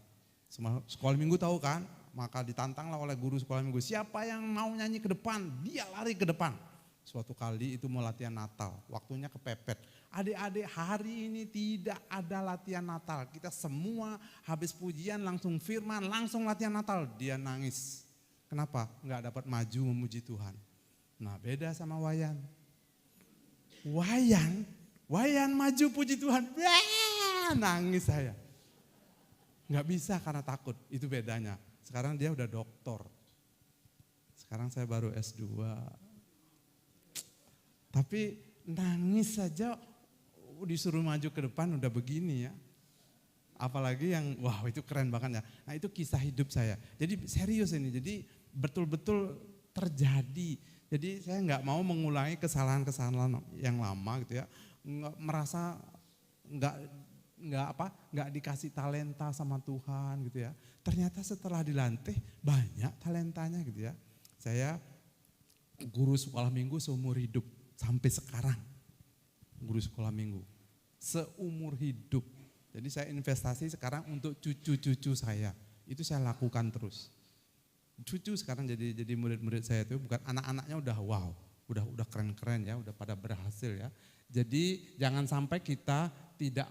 Sekolah minggu tahu kan, Maka ditantanglah oleh guru sekolah minggu, siapa yang mau nyanyi ke depan, dia lari ke depan. Suatu kali itu mau latihan Natal, waktunya kepepet. Adik-adik, hari ini tidak ada latihan Natal. Kita semua habis pujian langsung firman, langsung latihan Natal. Dia nangis. Kenapa? Enggak dapat maju memuji Tuhan. Nah, beda sama Wayan. Wayan maju puji Tuhan. Nangis saya. Enggak bisa karena takut, itu bedanya. Sekarang dia udah doktor. Sekarang saya baru S2. Tapi nangis saja disuruh maju ke depan udah begini ya. Apalagi yang wow itu keren banget ya. Nah itu kisah hidup saya. Jadi serius ini, jadi betul-betul terjadi. Jadi saya nggak mau mengulangi kesalahan-kesalahan yang lama gitu ya. Merasa nggak dikasih talenta sama Tuhan gitu ya. Ternyata setelah dilantik banyak talentanya gitu ya. Saya guru sekolah minggu seumur hidup sampai sekarang. Guru sekolah minggu seumur hidup. Jadi saya investasi sekarang untuk cucu-cucu saya. Itu saya lakukan terus. Cucu sekarang jadi murid-murid saya itu bukan anak-anaknya udah wow, udah keren-keren ya, udah pada berhasil ya. Jadi jangan sampai kita tidak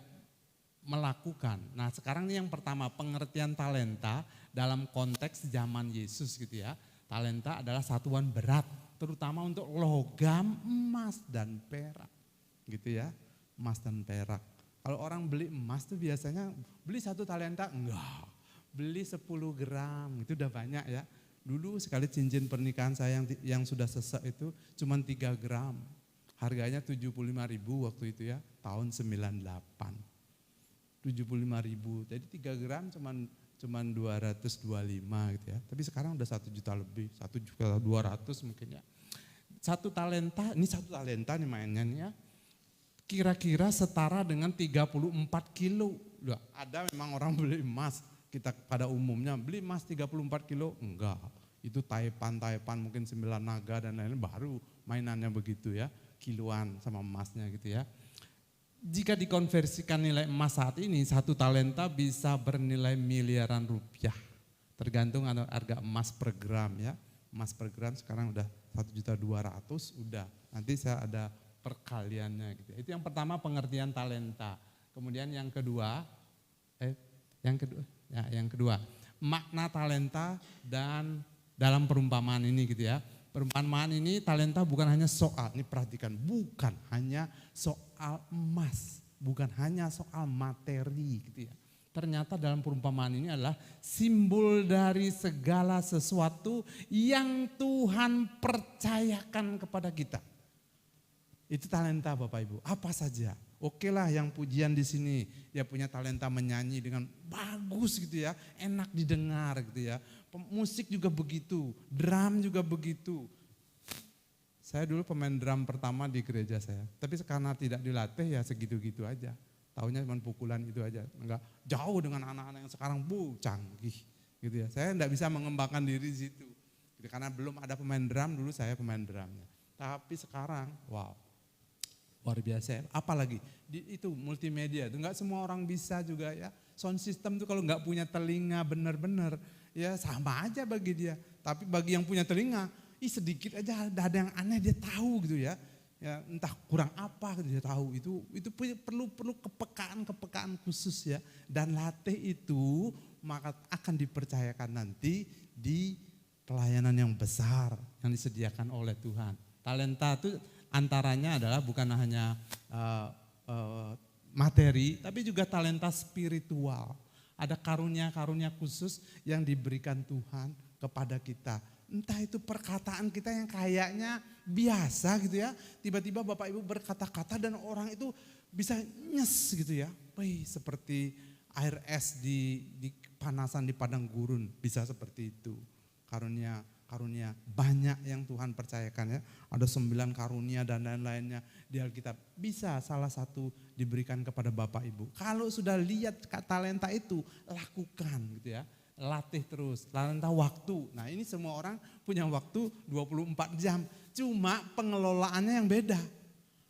melakukan. Nah sekarang ini yang pertama pengertian talenta dalam konteks zaman Yesus gitu ya. Talenta adalah satuan berat terutama untuk logam emas dan perak gitu ya. Emas dan perak. Kalau orang beli emas tuh biasanya beli 1 talenta enggak. Beli 10 gram itu udah banyak ya. Dulu sekali cincin pernikahan saya yang sudah sesek itu cuma 3 gram. Harganya 75.000 waktu itu ya, tahun 98. 75.000. Jadi 3 gram cuman 225 gitu ya. Tapi sekarang udah 1 juta lebih, 1.200.000 mungkin ya. 1 talenta, ini 1 talenta nih mainnya nih ya. Kira-kira setara dengan 34 kilo. Loh, ada memang orang beli emas, kita pada umumnya beli emas 34 kilo, enggak. Itu taipan mungkin 9 naga dan lain-lain baru mainannya begitu ya, kiloan sama emasnya gitu ya. Jika dikonversikan nilai emas saat ini, 1 talenta bisa bernilai miliaran rupiah. Tergantung harga emas per gram ya. Emas per gram sekarang udah 1.200.000 udah. Nanti saya ada perkaliannya gitu. Itu yang pertama pengertian talenta. Kemudian yang kedua makna talenta dan dalam perumpamaan ini gitu ya. Perumpamaan ini talenta bukan hanya soal, ini perhatikan, bukan hanya soal emas, bukan hanya soal materi gitu ya. Ternyata dalam perumpamaan ini adalah simbol dari segala sesuatu yang Tuhan percayakan kepada kita. Itu talenta Bapak Ibu, apa saja. Oke lah yang pujian di sini, dia punya talenta menyanyi dengan bagus gitu ya, enak didengar gitu ya. Musik juga begitu, drum juga begitu. Saya dulu pemain drum pertama di gereja saya, tapi karena tidak dilatih ya segitu-gitu aja. Taunya cuma pukulan itu aja, enggak jauh dengan anak-anak yang sekarang canggih gitu ya. Saya enggak bisa mengembangkan diri di situ, gitu, karena belum ada pemain drum, dulu saya pemain drumnya. Tapi sekarang, wow. Luar biasa ya. Apalagi itu multimedia itu enggak semua orang bisa juga ya. Sound system itu kalau enggak punya telinga benar-benar ya sama aja bagi dia. Tapi bagi yang punya telinga, sedikit aja ada yang aneh dia tahu gitu ya. Ya entah kurang apa dia tahu. Itu perlu kepekaan khusus ya. Dan latih itu maka akan dipercayakan nanti di pelayanan yang besar yang disediakan oleh Tuhan. Talenta itu antaranya adalah bukan hanya materi, tapi juga talenta spiritual. Ada karunia-karunia khusus yang diberikan Tuhan kepada kita. Entah itu perkataan kita yang kayaknya biasa gitu ya. Tiba-tiba Bapak Ibu berkata-kata dan orang itu bisa nyes gitu ya. Wih, seperti air es di panasan di padang gurun, bisa seperti itu. Karunia banyak yang Tuhan percayakan ya. Ada 9 karunia dan lain-lainnya di Alkitab. Bisa salah satu diberikan kepada Bapak Ibu. Kalau sudah lihat talenta itu, lakukan gitu ya. Latih terus, talenta waktu. Nah ini semua orang punya waktu 24 jam. Cuma pengelolaannya yang beda.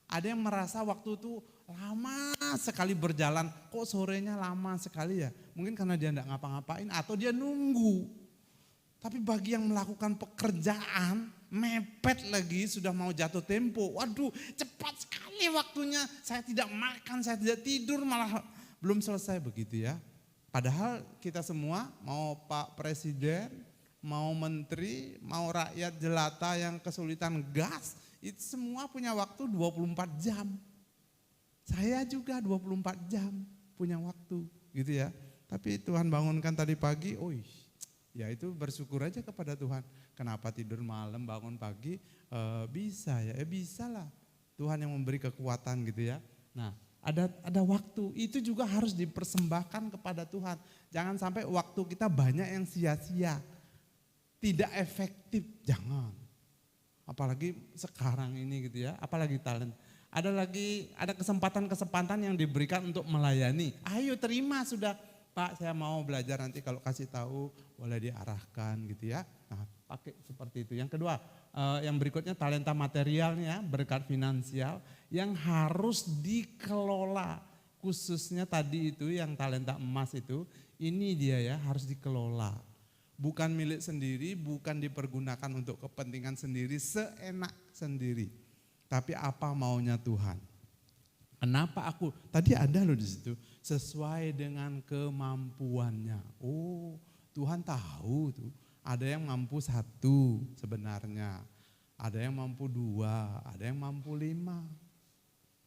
Ada yang merasa waktu itu lama sekali berjalan. Kok sorenya lama sekali ya? Mungkin karena dia enggak ngapa-ngapain atau dia nunggu. Tapi bagi yang melakukan pekerjaan, mepet lagi sudah mau jatuh tempo. Waduh, cepat sekali waktunya. Saya tidak makan, saya tidak tidur, malah belum selesai begitu ya. Padahal kita semua, mau Pak Presiden, mau menteri, mau rakyat jelata yang kesulitan gas, itu semua punya waktu 24 jam. Saya juga 24 jam punya waktu gitu ya. Tapi Tuhan bangunkan tadi pagi, ya itu bersyukur aja kepada Tuhan. Kenapa tidur malam bangun pagi? Bisa ya, bisa lah. Tuhan yang memberi kekuatan gitu ya. Nah, ada waktu, itu juga harus dipersembahkan kepada Tuhan. Jangan sampai waktu kita banyak yang sia-sia, tidak efektif, jangan. Apalagi sekarang ini gitu ya, apalagi talent. Ada kesempatan-kesempatan yang diberikan untuk melayani. Ayo terima sudah, Pak saya mau belajar, nanti kalau kasih tahu boleh diarahkan gitu ya. Nah pakai seperti itu. Yang kedua, yang berikutnya talenta materialnya, berkat finansial yang harus dikelola. Khususnya tadi itu yang talenta emas itu, ini dia ya harus dikelola. Bukan milik sendiri, bukan dipergunakan untuk kepentingan sendiri, seenak sendiri. Tapi apa maunya Tuhan. Kenapa aku, tadi ada loh di situ, sesuai dengan kemampuannya. Oh Tuhan tahu tuh, ada yang mampu 1 sebenarnya, ada yang mampu 2, ada yang mampu 5.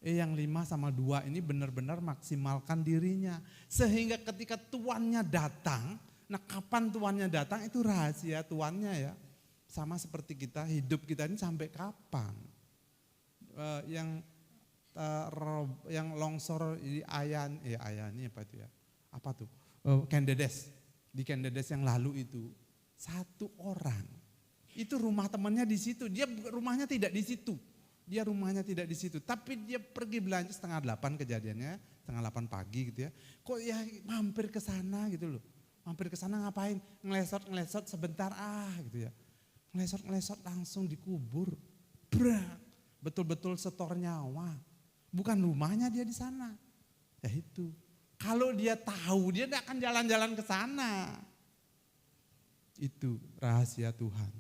Yang 5 sama 2 ini benar-benar maksimalkan dirinya. Sehingga ketika tuannya datang, nah kapan tuannya datang itu rahasia tuannya ya. Sama seperti kita, hidup kita ini sampai kapan. Yang longsor di Ayani apa itu ya? Apa tuh? Kendedes. Di Kendedes yang lalu itu 1 orang. Itu rumah temannya di situ. Dia rumahnya tidak di situ. Dia rumahnya tidak di situ. Tapi dia pergi belanja 7:30 kejadiannya, 7:30 pagi gitu ya. Kok ya mampir ke sana gitu loh. Mampir ke sana ngapain? Ngelesot sebentar gitu ya. Ngelesot langsung dikubur. Brak. Betul-betul setor nyawa. Bukan rumahnya dia di sana. Ya itu. Kalau dia tahu dia tidak akan jalan-jalan ke sana. Itu rahasia Tuhan.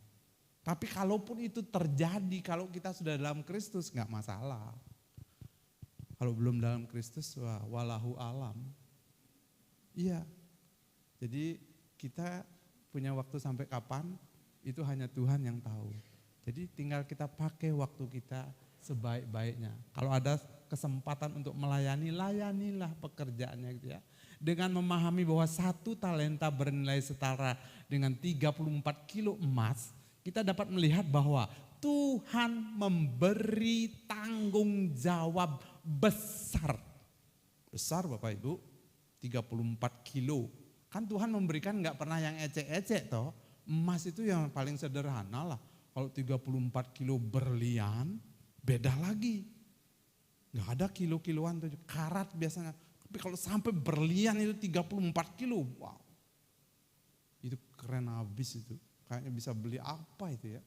Tapi kalaupun itu terjadi, kalau kita sudah dalam Kristus nggak masalah. Kalau belum dalam Kristus, walahu alam. Iya. Jadi kita punya waktu sampai kapan, itu hanya Tuhan yang tahu. Jadi tinggal kita pakai waktu kita sebaik-baiknya. Kalau ada kesempatan untuk melayani, layanilah pekerjaannya gitu ya. Dengan memahami bahwa 1 talenta bernilai setara dengan 34 kilo emas, kita dapat melihat bahwa Tuhan memberi tanggung jawab besar. Besar Bapak Ibu, 34 kilo. Kan Tuhan memberikan gak pernah yang ecek-ecek toh. Emas itu yang paling sederhana lah. Kalau 34 kilo berlian, beda lagi. Gak ada kilo-kiloan tuh, karat biasanya. Tapi kalau sampai berlian itu 34 kilo, wow. Itu keren habis itu. Kayaknya bisa beli apa itu ya.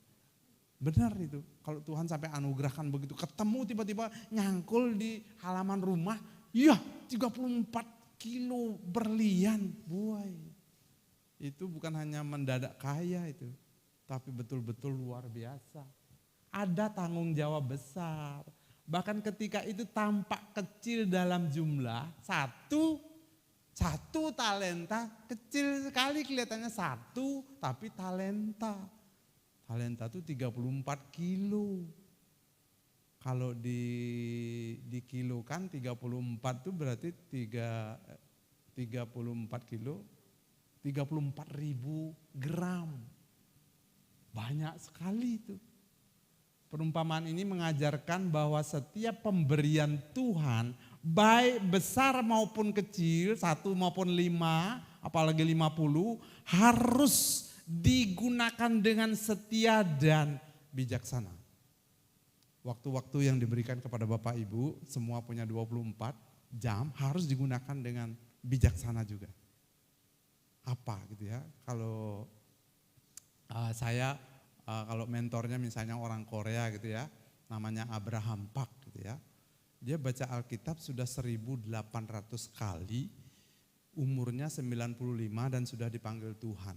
Benar itu, kalau Tuhan sampai anugerahkan begitu. Ketemu tiba-tiba nyangkul di halaman rumah, iya 34 kilo berlian, boy. Itu bukan hanya mendadak kaya itu. Tapi betul-betul luar biasa. Ada tanggung jawab besar. Bahkan ketika itu tampak kecil dalam jumlah, satu talenta, kecil sekali kelihatannya 1, tapi talenta. Talenta itu 34 kilo. Kalau dikilokan 34 itu berarti 34 kilo, 34.000 gram. Banyak sekali itu. Perumpamaan ini mengajarkan bahwa setiap pemberian Tuhan, baik besar maupun kecil, 1 maupun 5, apalagi 50, harus digunakan dengan setia dan bijaksana. Waktu-waktu yang diberikan kepada Bapak Ibu, semua punya 24 jam, harus digunakan dengan bijaksana juga. Apa gitu ya, kalau kalau mentornya misalnya orang Korea gitu ya, namanya Abraham Pak gitu ya. Dia baca Alkitab sudah 1.800 kali, umurnya 95 dan sudah dipanggil Tuhan.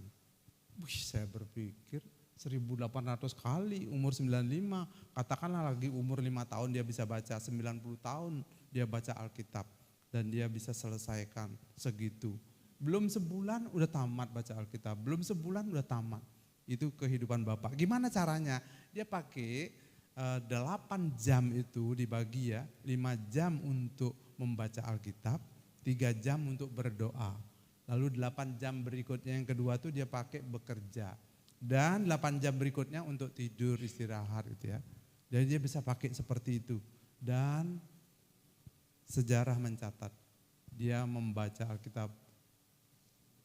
Wih, saya berpikir 1800 kali umur 95, katakanlah lagi umur 5 tahun dia bisa baca, 90 tahun dia baca Alkitab dan dia bisa selesaikan segitu. Belum sebulan udah tamat baca Alkitab, belum sebulan udah tamat. Itu kehidupan Bapak. Gimana caranya? Dia pakai 8 jam itu dibagi ya, 5 jam untuk membaca Alkitab, 3 jam untuk berdoa. Lalu 8 jam berikutnya yang kedua tuh dia pakai bekerja. Dan 8 jam berikutnya untuk tidur, istirahat gitu ya. Jadi dia bisa pakai seperti itu. Dan sejarah mencatat dia membaca Alkitab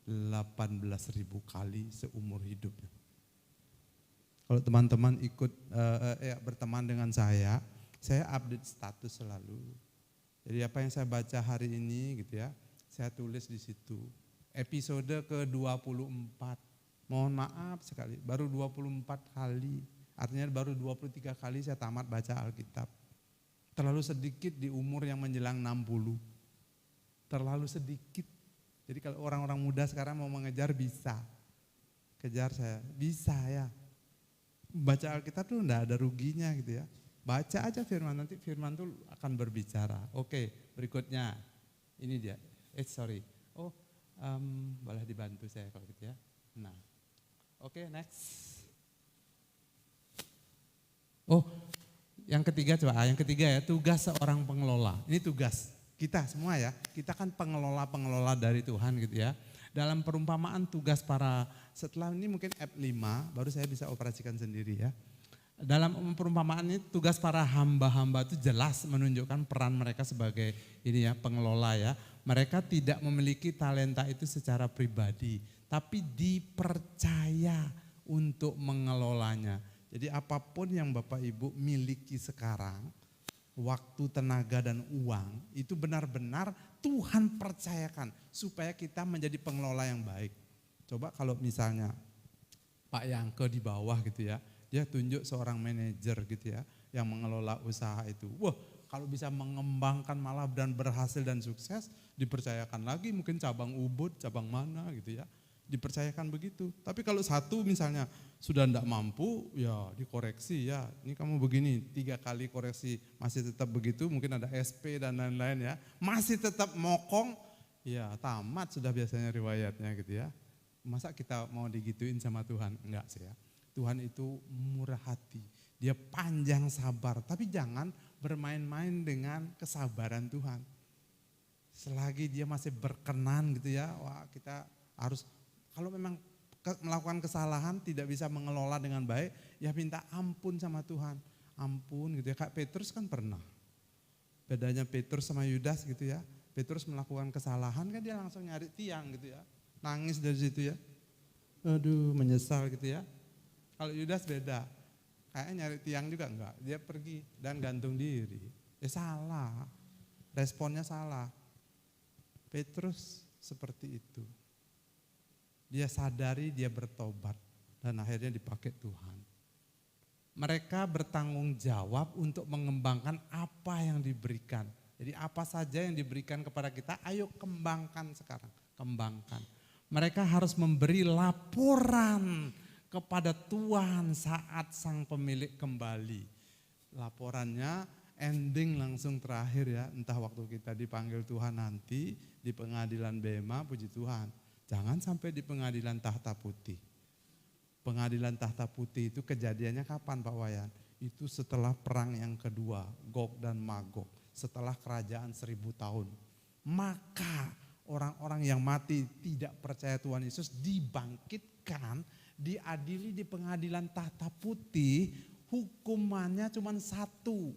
18.000 kali seumur hidupnya. Kalau teman-teman ikut berteman dengan saya update status selalu. Jadi apa yang saya baca hari ini gitu ya, saya tulis di situ. Episode ke-24. Mohon maaf sekali, baru 24 kali. Artinya baru 23 kali saya tamat baca Alkitab. Terlalu sedikit di umur yang menjelang 60. Terlalu sedikit. Jadi kalau orang-orang muda sekarang mau mengejar bisa. Kejar saya, bisa ya. Baca Alkitab tuh enggak ada ruginya gitu ya. Baca aja firman, nanti firman tuh akan berbicara. Oke, berikutnya. Ini dia. Boleh dibantu saya kalau gitu ya. Nah. Oke, next. Yang ketiga coba. Yang ketiga ya, tugas seorang pengelola. Ini tugas kita semua ya. Kita kan pengelola dari Tuhan gitu ya. Dalam perumpamaan tugas para, setelah ini mungkin F5 baru saya bisa operasikan sendiri ya. Dalam perumpamaan ini tugas para hamba-hamba itu jelas menunjukkan peran mereka sebagai ini ya, pengelola ya. Mereka tidak memiliki talenta itu secara pribadi, tapi dipercaya untuk mengelolanya. Jadi apapun yang Bapak Ibu miliki sekarang, waktu, tenaga, dan uang, itu benar-benar Tuhan percayakan supaya kita menjadi pengelola yang baik. Coba kalau misalnya Pak Yangke di bawah gitu ya, dia tunjuk seorang manajer gitu ya, yang mengelola usaha itu. Wah, kalau bisa mengembangkan malah dan berhasil dan sukses, dipercayakan lagi mungkin cabang Ubud, cabang mana gitu ya. Dipercayakan begitu. Tapi kalau satu misalnya sudah tidak mampu, ya dikoreksi ya. Ini kamu begini, 3 kali koreksi masih tetap begitu, mungkin ada SP dan lain-lain ya. Masih tetap mokong, ya tamat sudah biasanya riwayatnya gitu ya. Masa kita mau digituin sama Tuhan? Enggak sih ya. Tuhan itu murah hati, dia panjang sabar, tapi jangan bermain-main dengan kesabaran Tuhan. Selagi dia masih berkenan gitu ya, wah kita harus, kalau memang melakukan kesalahan tidak bisa mengelola dengan baik, ya minta ampun sama Tuhan. Ampun gitu ya, Kak Petrus kan pernah. Bedanya Petrus sama Yudas gitu ya, Petrus melakukan kesalahan kan dia langsung nyari tiang gitu ya, nangis dari situ ya. Aduh menyesal gitu ya. Kalau Yudas beda, kayaknya nyari tiang juga enggak, dia pergi dan gantung diri. Salah, responnya salah. Petrus seperti itu. Dia sadari, dia bertobat dan akhirnya dipakai Tuhan. Mereka bertanggung jawab untuk mengembangkan apa yang diberikan. Jadi apa saja yang diberikan kepada kita, ayo kembangkan sekarang, kembangkan. Mereka harus memberi laporan kepada Tuhan saat sang pemilik kembali. Laporannya ending langsung terakhir ya, entah waktu kita dipanggil Tuhan nanti di pengadilan Bema, puji Tuhan. Jangan sampai di pengadilan Tahta Putih. Pengadilan Tahta Putih itu kejadiannya kapan Pak Wayan? Itu setelah perang yang kedua, Gog dan Magog. Setelah kerajaan 1000 tahun. Maka orang-orang yang mati tidak percaya Tuhan Yesus dibangkitkan, diadili di pengadilan Tahta Putih, hukumannya cuma satu,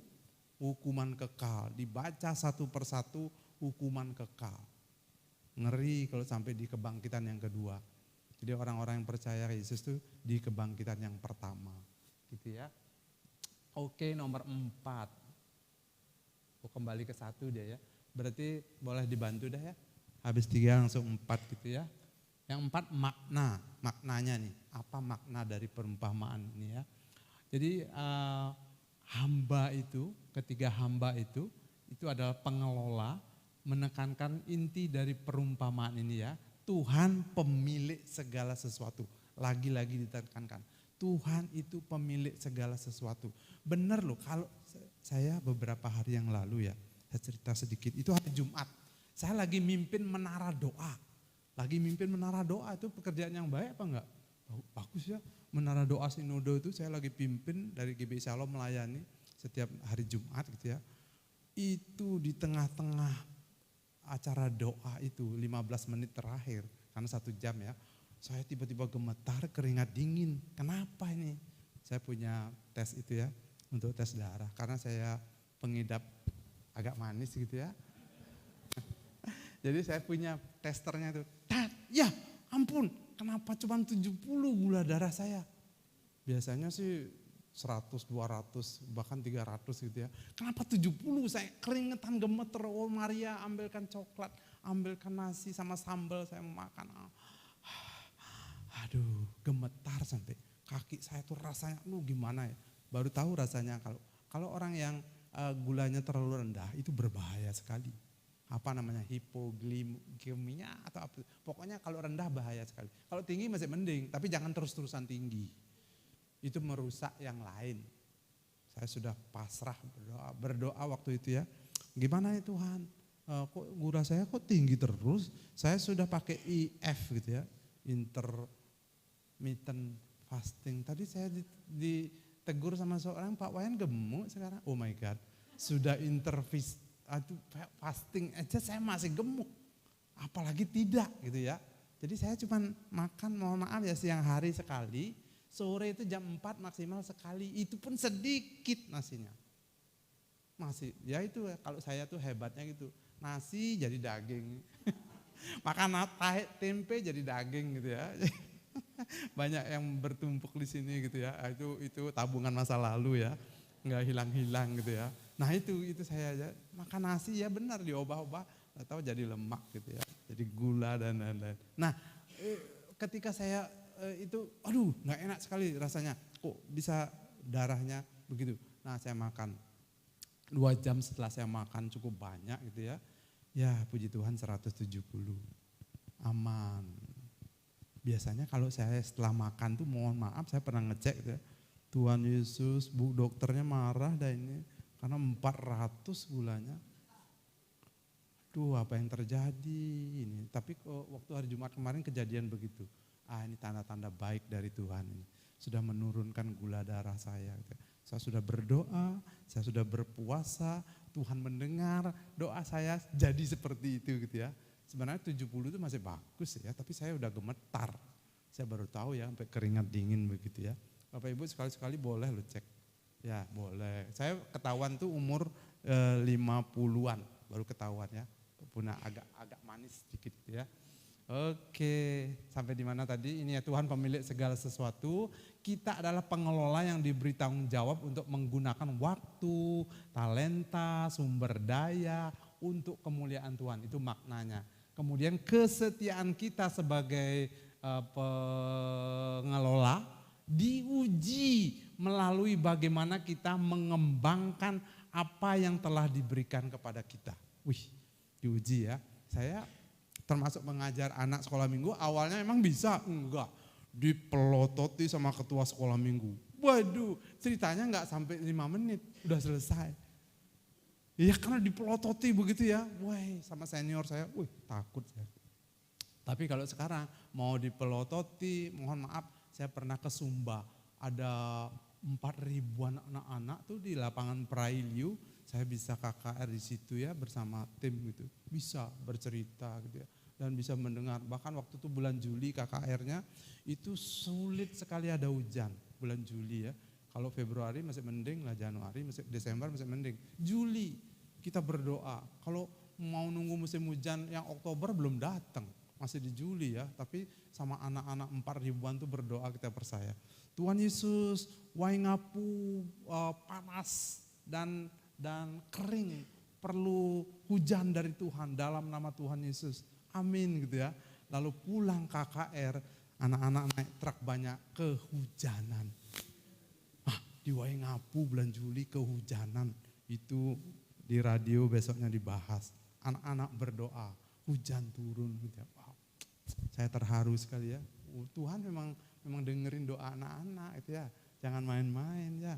hukuman kekal. Dibaca satu persatu, hukuman kekal. Ngeri kalau sampai di kebangkitan yang kedua. Jadi orang-orang yang percaya Yesus itu di kebangkitan yang pertama. Gitu ya. Oke, nomor 4. Kembali ke 1 dia ya. Berarti boleh dibantu dah ya. Habis 3 langsung 4 gitu ya. Yang 4 maknanya nih. Apa makna dari perumpamaan ini ya. Jadi hamba itu, ketiga hamba itu adalah pengelola, menekankan inti dari perumpamaan ini ya. Tuhan pemilik segala sesuatu. lagi-lagi ditekankan. Tuhan itu pemilik segala sesuatu. Benar loh, kalau saya beberapa hari yang lalu ya, saya cerita sedikit, itu hari Jumat. Saya lagi mimpin menara doa. Lagi mimpin menara doa itu pekerjaan yang baik apa enggak? Bagus ya, menara doa Sinodo itu saya lagi pimpin dari GBI Shalom melayani setiap hari Jumat gitu ya. Itu di tengah-tengah acara doa itu 15 menit terakhir, karena 1 jam ya. Saya tiba-tiba gemetar, keringat dingin. Kenapa ini? Saya punya tes itu ya, untuk tes darah. Karena saya pengidap agak manis gitu ya. Jadi saya punya testernya itu. Ya ampun, kenapa cuma 70 gula darah saya? Biasanya sih 100, 200, bahkan 300 gitu ya. Kenapa 70? Saya keringetan gemeter. Oh Maria, ambilkan coklat, ambilkan nasi sama sambal, saya mau makan. Aduh, gemetar sampai kaki saya tuh rasanya, gimana ya? Baru tahu rasanya kalau orang yang gulanya terlalu rendah itu berbahaya sekali. Apa namanya, hipoglikemia atau apa. Pokoknya kalau rendah bahaya sekali. Kalau tinggi masih mending, tapi jangan terus-terusan tinggi. Itu merusak yang lain. Saya sudah pasrah berdoa waktu itu ya. Gimana ya Tuhan, kok gula saya kok tinggi terus. Saya sudah pakai IF gitu ya, intermittent fasting. Tadi saya ditegur sama seorang, Pak Wayan gemuk sekarang. Oh my God, sudah fasting aja saya masih gemuk. Apalagi tidak gitu ya. Jadi saya cuma makan, mohon maaf ya, siang hari sekali. Sore itu jam 4 maksimal sekali, itu pun sedikit nasinya. Masih, ya itu kalau saya tuh hebatnya gitu, nasi jadi daging, makan tempe jadi daging gitu ya. Banyak yang bertumpuk di sini gitu ya, itu tabungan masa lalu ya, nggak hilang-hilang gitu ya. Nah itu saya aja, makan nasi ya benar diubah-ubah, nggak tahu jadi lemak gitu ya, jadi gula dan lain-lain. Nah ketika saya itu aduh nggak enak sekali rasanya, kok bisa darahnya begitu. Nah saya makan 2 jam setelah saya makan cukup banyak gitu ya, ya puji Tuhan 170 aman. Biasanya kalau saya setelah makan tuh mohon maaf saya pernah ngecek gitu ya, Tuhan Yesus, bu dokternya marah dah ini karena 400 gulanya. Duh apa yang terjadi ini, tapi waktu hari Jumat kemarin kejadian begitu. Ini tanda-tanda baik dari Tuhan ini. Sudah menurunkan gula darah saya. Gitu. Saya sudah berdoa, saya sudah berpuasa, Tuhan mendengar doa saya jadi seperti itu gitu ya. Sebenarnya 70 itu masih bagus ya, tapi saya udah gemetar. Saya baru tahu ya sampai keringat dingin begitu ya. Bapak Ibu sekali-sekali boleh lo cek. Ya boleh. Saya ketahuan tuh umur 50-an baru ketahuan ya. Punya agak manis sedikit gitu ya. Oke, sampai di mana tadi? Ini ya, Tuhan pemilik segala sesuatu. Kita adalah pengelola yang diberi tanggung jawab untuk menggunakan waktu, talenta, sumber daya untuk kemuliaan Tuhan. Itu maknanya. Kemudian kesetiaan kita sebagai pengelola diuji melalui bagaimana kita mengembangkan apa yang telah diberikan kepada kita. Wih, diuji ya. Saya termasuk mengajar anak sekolah minggu, awalnya emang bisa, enggak. Dipelototi sama ketua sekolah minggu. Waduh, ceritanya enggak sampai 5 menit, udah selesai. Ya karena dipelototi begitu ya, wah sama senior saya, takut saya. Tapi kalau sekarang mau dipelototi, mohon maaf, saya pernah ke Sumba, ada 4.000-an anak-anak tuh di lapangan Prailiu, saya bisa KKR di situ ya bersama tim gitu, bisa bercerita gitu ya. Dan bisa mendengar, bahkan waktu itu bulan Juli KKR-nya itu sulit sekali ada hujan, bulan Juli ya. Kalau Februari masih mending lah, Januari, Desember masih mending. Juli kita berdoa, kalau mau nunggu musim hujan yang Oktober belum datang, masih di Juli ya. Tapi sama anak-anak 4.000-an tuh berdoa, kita percaya. Tuhan Yesus, Waingapu panas dan kering, perlu hujan dari Tuhan dalam nama Tuhan Yesus. Amin gitu ya. Lalu pulang KKR, anak-anak naik truk banyak, kehujanan. Di Waingapu bulan Juli kehujanan, itu di radio besoknya dibahas. Anak-anak berdoa, hujan turun gitu ya. Wow, saya terharu sekali ya. Tuhan memang memang dengerin doa anak-anak itu ya. Jangan main-main ya.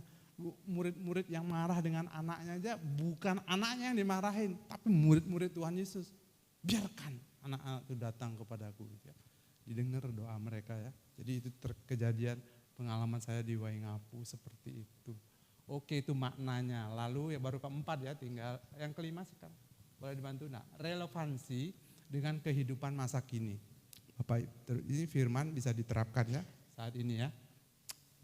Murid-murid yang marah dengan anaknya aja bukan anaknya yang dimarahin, tapi murid-murid Tuhan Yesus. Biarkan anak-anak itu datang kepadaku gitu ya. Didengar doa mereka ya. Jadi itu kejadian pengalaman saya di Waingapu seperti itu. Oke, itu maknanya. Lalu ya baru keempat ya, tinggal yang kelima sekarang. Boleh dibantu nak? Relevansi dengan kehidupan masa kini. Bapak, ini firman bisa diterapkan ya saat ini ya.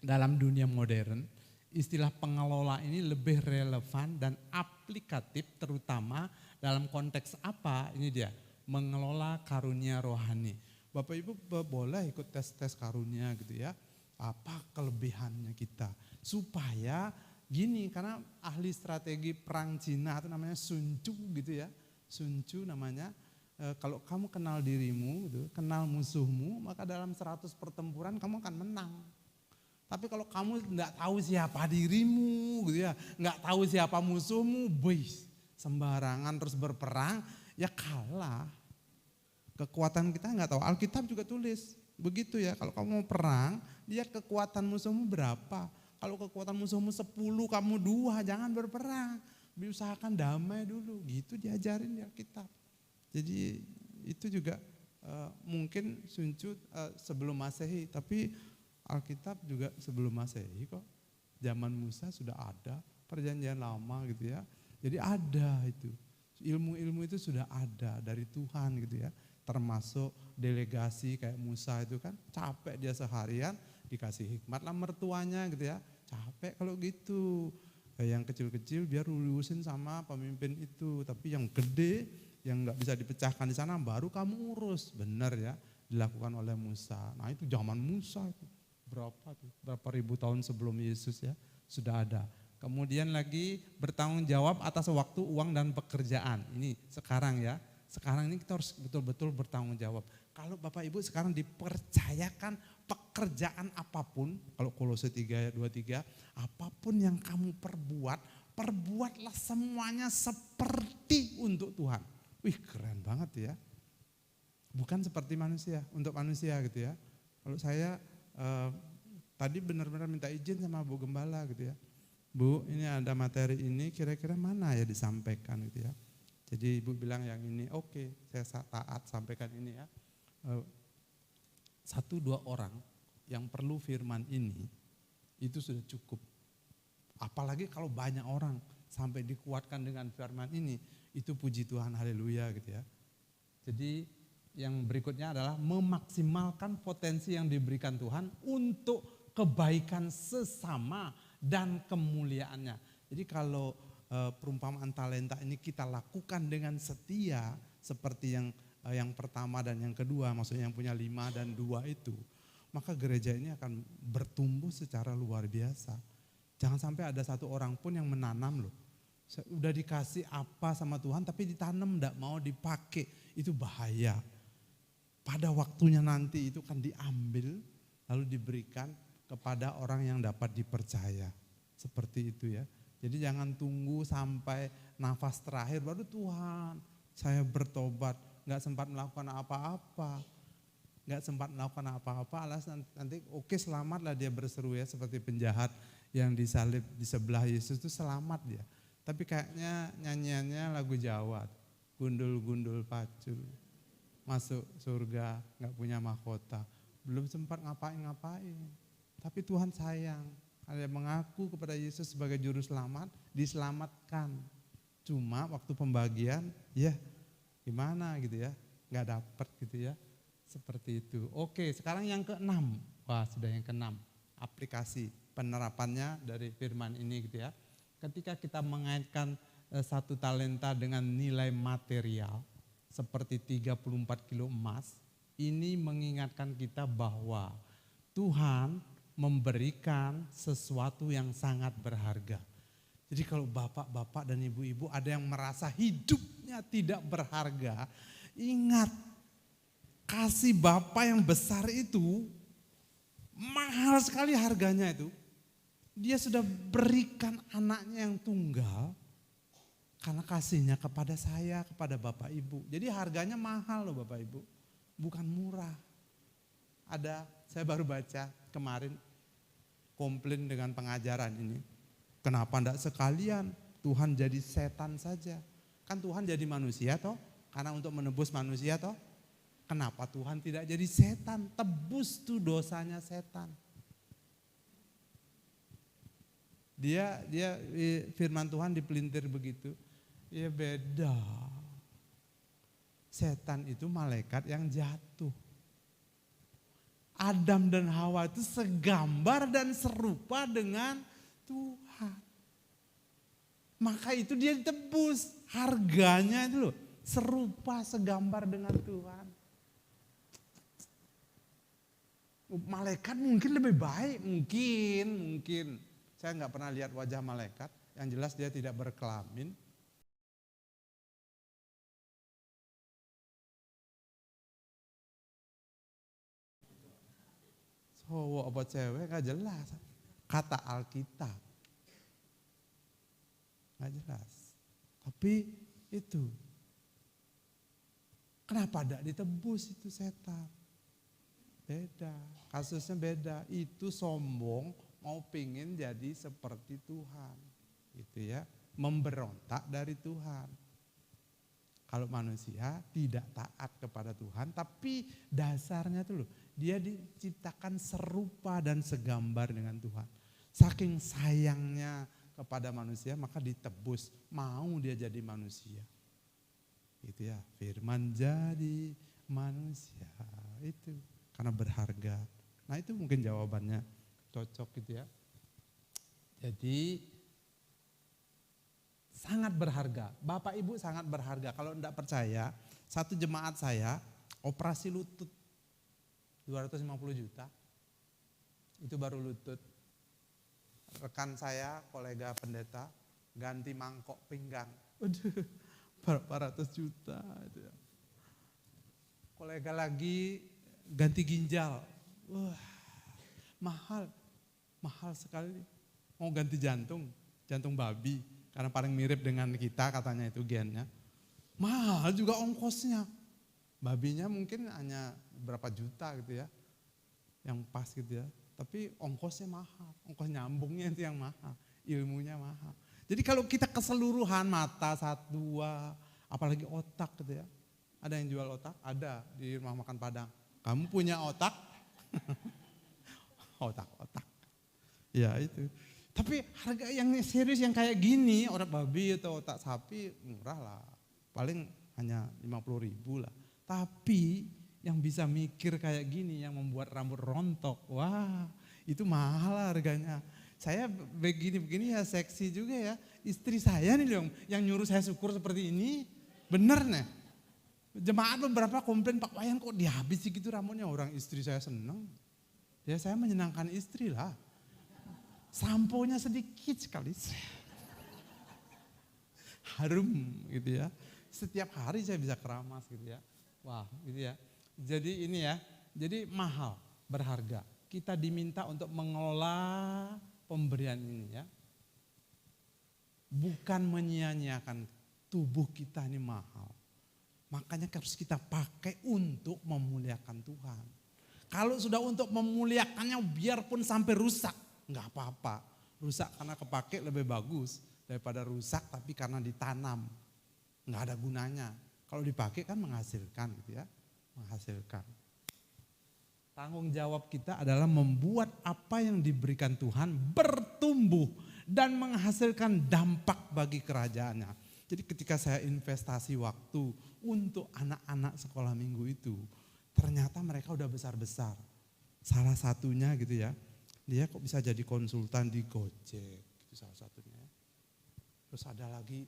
Dalam dunia modern, istilah pengelola ini lebih relevan dan aplikatif terutama dalam konteks apa? Ini dia, mengelola karunia rohani. Bapak Ibu boleh ikut tes-tes karunia gitu ya. Apa kelebihannya kita? Supaya gini, karena ahli strategi perang Cina itu namanya Sun Tzu gitu ya. Sun Tzu namanya, kalau kamu kenal dirimu, gitu, kenal musuhmu, maka dalam 100 pertempuran kamu akan menang. Tapi kalau kamu nggak tahu siapa dirimu, gitu ya, nggak tahu siapa musuhmu, sembarangan terus berperang, ya kalah. Kekuatan kita nggak tahu. Alkitab juga tulis begitu ya. Kalau kamu mau perang, lihat kekuatan musuhmu berapa. Kalau kekuatan musuhmu 10, kamu 2, jangan berperang. Diusahakan damai dulu. Gitu diajarin di Alkitab. Jadi itu juga mungkin Sun Tzu sebelum Masehi, tapi Alkitab juga sebelum Masehi kok. Zaman Musa sudah ada, perjanjian lama gitu ya. Jadi ada itu. Ilmu-ilmu itu sudah ada dari Tuhan gitu ya. Termasuk delegasi kayak Musa itu kan capek dia seharian dikasih hikmat lah mertuanya gitu ya. Capek kalau gitu. Yang kecil-kecil biar lulusin sama pemimpin itu. Tapi yang gede yang nggak bisa dipecahkan di sana baru kamu urus. Benar ya dilakukan oleh Musa. Nah itu zaman Musa itu. Berapa ribu tahun sebelum Yesus ya sudah ada. Kemudian lagi bertanggung jawab atas waktu, uang dan pekerjaan. Ini sekarang ya. Sekarang ini kita harus betul-betul bertanggung jawab. Kalau Bapak Ibu sekarang dipercayakan pekerjaan apapun, kalau Kolose 3 ayat 23, apapun yang kamu perbuat, perbuatlah semuanya seperti untuk Tuhan. Wih keren banget ya. Bukan seperti manusia, untuk manusia gitu ya. Kalau saya tadi benar-benar minta izin sama Bu Gembala gitu ya. Bu ini ada materi ini kira-kira mana ya disampaikan gitu ya. Jadi Ibu bilang yang ini oke, saya taat sampaikan ini ya. 1-2 orang yang perlu firman ini itu sudah cukup. Apalagi kalau banyak orang sampai dikuatkan dengan firman ini, itu puji Tuhan haleluya gitu ya. Jadi yang berikutnya adalah memaksimalkan potensi yang diberikan Tuhan untuk kebaikan sesama dan kemuliaannya. Jadi kalau perumpamaan talenta ini kita lakukan dengan setia seperti yang pertama dan yang kedua, maksudnya yang punya 5 dan 2 itu, maka gereja ini akan bertumbuh secara luar biasa. Jangan sampai ada satu orang pun yang menanam loh. Udah dikasih apa sama Tuhan tapi ditanam enggak mau dipakai, itu bahaya. Pada waktunya nanti itu kan diambil lalu diberikan kepada orang yang dapat dipercaya. Seperti itu ya. Jadi jangan tunggu sampai nafas terakhir baru Tuhan saya bertobat. Gak sempat melakukan apa-apa. Gak sempat melakukan apa-apa alasan nanti oke selamatlah dia berseru ya. Seperti penjahat yang disalib di sebelah Yesus itu selamat dia. Tapi kayaknya nyanyiannya lagu Jawa. Gundul-gundul pacu. Masuk surga gak punya mahkota. Belum sempat ngapain-ngapain. Tapi Tuhan sayang. Ada yang mengaku kepada Yesus sebagai juru selamat, diselamatkan. Cuma waktu pembagian, ya gimana gitu ya, nggak dapet gitu ya, seperti itu. Oke, sekarang yang ke-6, wah sudah yang ke-6, aplikasi penerapannya dari firman ini gitu ya. Ketika kita mengaitkan 1 talenta dengan nilai material, seperti 34 kilo emas, ini mengingatkan kita bahwa Tuhan memberikan sesuatu yang sangat berharga. Jadi kalau bapak-bapak dan ibu-ibu ada yang merasa hidupnya tidak berharga, ingat kasih Bapa yang besar itu mahal sekali harganya itu. Dia sudah berikan anaknya yang tunggal karena kasihnya kepada saya, kepada Bapak Ibu. Jadi harganya mahal loh Bapak Ibu, bukan murah. saya baru baca kemarin komplain dengan pengajaran ini. Kenapa enggak sekalian Tuhan jadi setan saja? Kan Tuhan jadi manusia toh, karena untuk menebus manusia toh. Kenapa Tuhan tidak jadi setan? Tebus tuh dosanya setan. Dia firman Tuhan dipelintir begitu. Ya beda. Setan itu malaikat yang jatuh. Adam dan Hawa itu segambar dan serupa dengan Tuhan. Maka itu dia ditebus. Harganya itu loh, serupa segambar dengan Tuhan. Malaikat mungkin lebih baik, mungkin. Saya nggak pernah lihat wajah malaikat, yang jelas dia tidak berkelamin. Cowok apa cewek nggak jelas, kata Alkitab. Nggak jelas. Tapi itu, kenapa tidak ditebus itu setan? Beda, kasusnya beda. Itu sombong, mau pingin jadi seperti Tuhan, gitu ya, memberontak dari Tuhan. Kalau manusia tidak taat kepada Tuhan, tapi dasarnya tuh loh, dia diciptakan serupa dan segambar dengan Tuhan. Saking sayangnya kepada manusia, maka ditebus, mau dia jadi manusia. Gitu ya, firman jadi manusia itu. Karena berharga. Nah itu mungkin jawabannya cocok gitu ya. Jadi sangat berharga. Bapak Ibu sangat berharga. Kalau enggak percaya, satu jemaat saya operasi lutut 250 juta. Itu baru lutut. Rekan saya, kolega pendeta, ganti mangkok pinggang. Waduh, berapa ratus juta itu ya. Kolega lagi ganti ginjal, wah mahal sekali. Mau ganti jantung babi, karena paling mirip dengan kita katanya itu gennya. Mahal juga ongkosnya. Babinya mungkin hanya berapa juta gitu ya, yang pas gitu ya. Tapi ongkosnya mahal, ongkos nyambungnya itu yang mahal, ilmunya mahal. Jadi kalau kita keseluruhan mata 1, 2, apalagi otak gitu ya. Ada yang jual otak? Ada di rumah makan Padang. Kamu punya otak? Otak. Ya itu. Tapi harga yang serius yang kayak gini, otak babi atau otak sapi murah lah. Paling hanya 50.000 lah. Tapi yang bisa mikir kayak gini, yang membuat rambut rontok, wah itu mahal harganya. Saya begini ya seksi juga ya. Istri saya nih yang nyuruh saya syukur seperti ini, bener nih. Jemaat beberapa komplain, Pak Wayan kok dihabis gitu rambutnya, orang istri saya seneng. Ya saya menyenangkan istri lah. Samponya sedikit sekali. Harum gitu ya. Setiap hari saya bisa keramas gitu ya. Wah gitu ya. Jadi ini ya, jadi mahal, berharga. Kita diminta untuk mengelola pemberian ini ya. Bukan menyia-nyiakan, tubuh kita ini mahal. Makanya harus kita pakai untuk memuliakan Tuhan. Kalau sudah untuk memuliakannya biarpun sampai rusak, enggak apa-apa. Rusak karena kepake lebih bagus daripada rusak tapi karena ditanam. Enggak ada gunanya. Kalau dipakai kan menghasilkan gitu ya. Menghasilkan. Tanggung jawab kita adalah membuat apa yang diberikan Tuhan bertumbuh dan menghasilkan dampak bagi kerajaannya. Jadi ketika saya investasi waktu untuk anak-anak sekolah minggu itu, ternyata mereka udah besar-besar. Salah satunya gitu ya, dia kok bisa jadi konsultan di Gojek, itu salah satunya. Terus ada lagi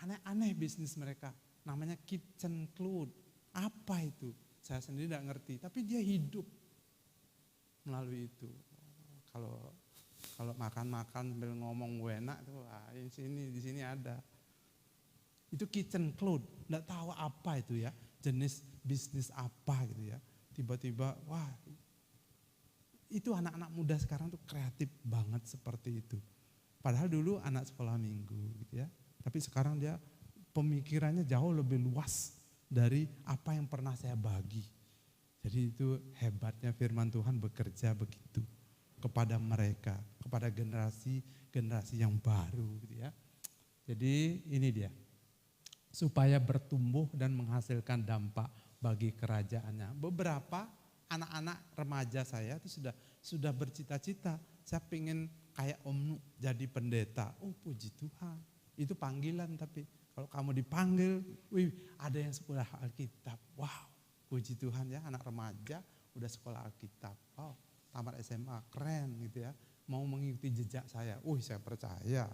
aneh-aneh bisnis mereka, namanya kitchen cloud. Apa itu? Saya sendiri tidak ngerti, tapi dia hidup melalui itu. Kalau makan-makan sambil ngomong enak tuh, di sini ada. Itu kitchen cloud, enggak tahu apa itu ya, jenis bisnis apa gitu ya. Tiba-tiba wah, itu anak-anak muda sekarang tuh kreatif banget seperti itu. Padahal dulu anak sekolah minggu gitu ya. Tapi sekarang dia pemikirannya jauh lebih luas dari apa yang pernah saya bagi. Jadi itu hebatnya firman Tuhan bekerja begitu kepada mereka, kepada generasi yang baru gitu ya. Jadi ini dia, supaya bertumbuh dan menghasilkan dampak bagi kerajaannya. Beberapa anak-anak remaja saya itu sudah bercita-cita, saya pengen kayak Om Nu jadi pendeta. Oh puji Tuhan, itu panggilan, tapi kalau kamu dipanggil, wih ada yang sekolah Alkitab, wow puji Tuhan ya, anak remaja udah sekolah Alkitab, wow tamat SMA keren gitu ya, mau mengikuti jejak saya, saya percaya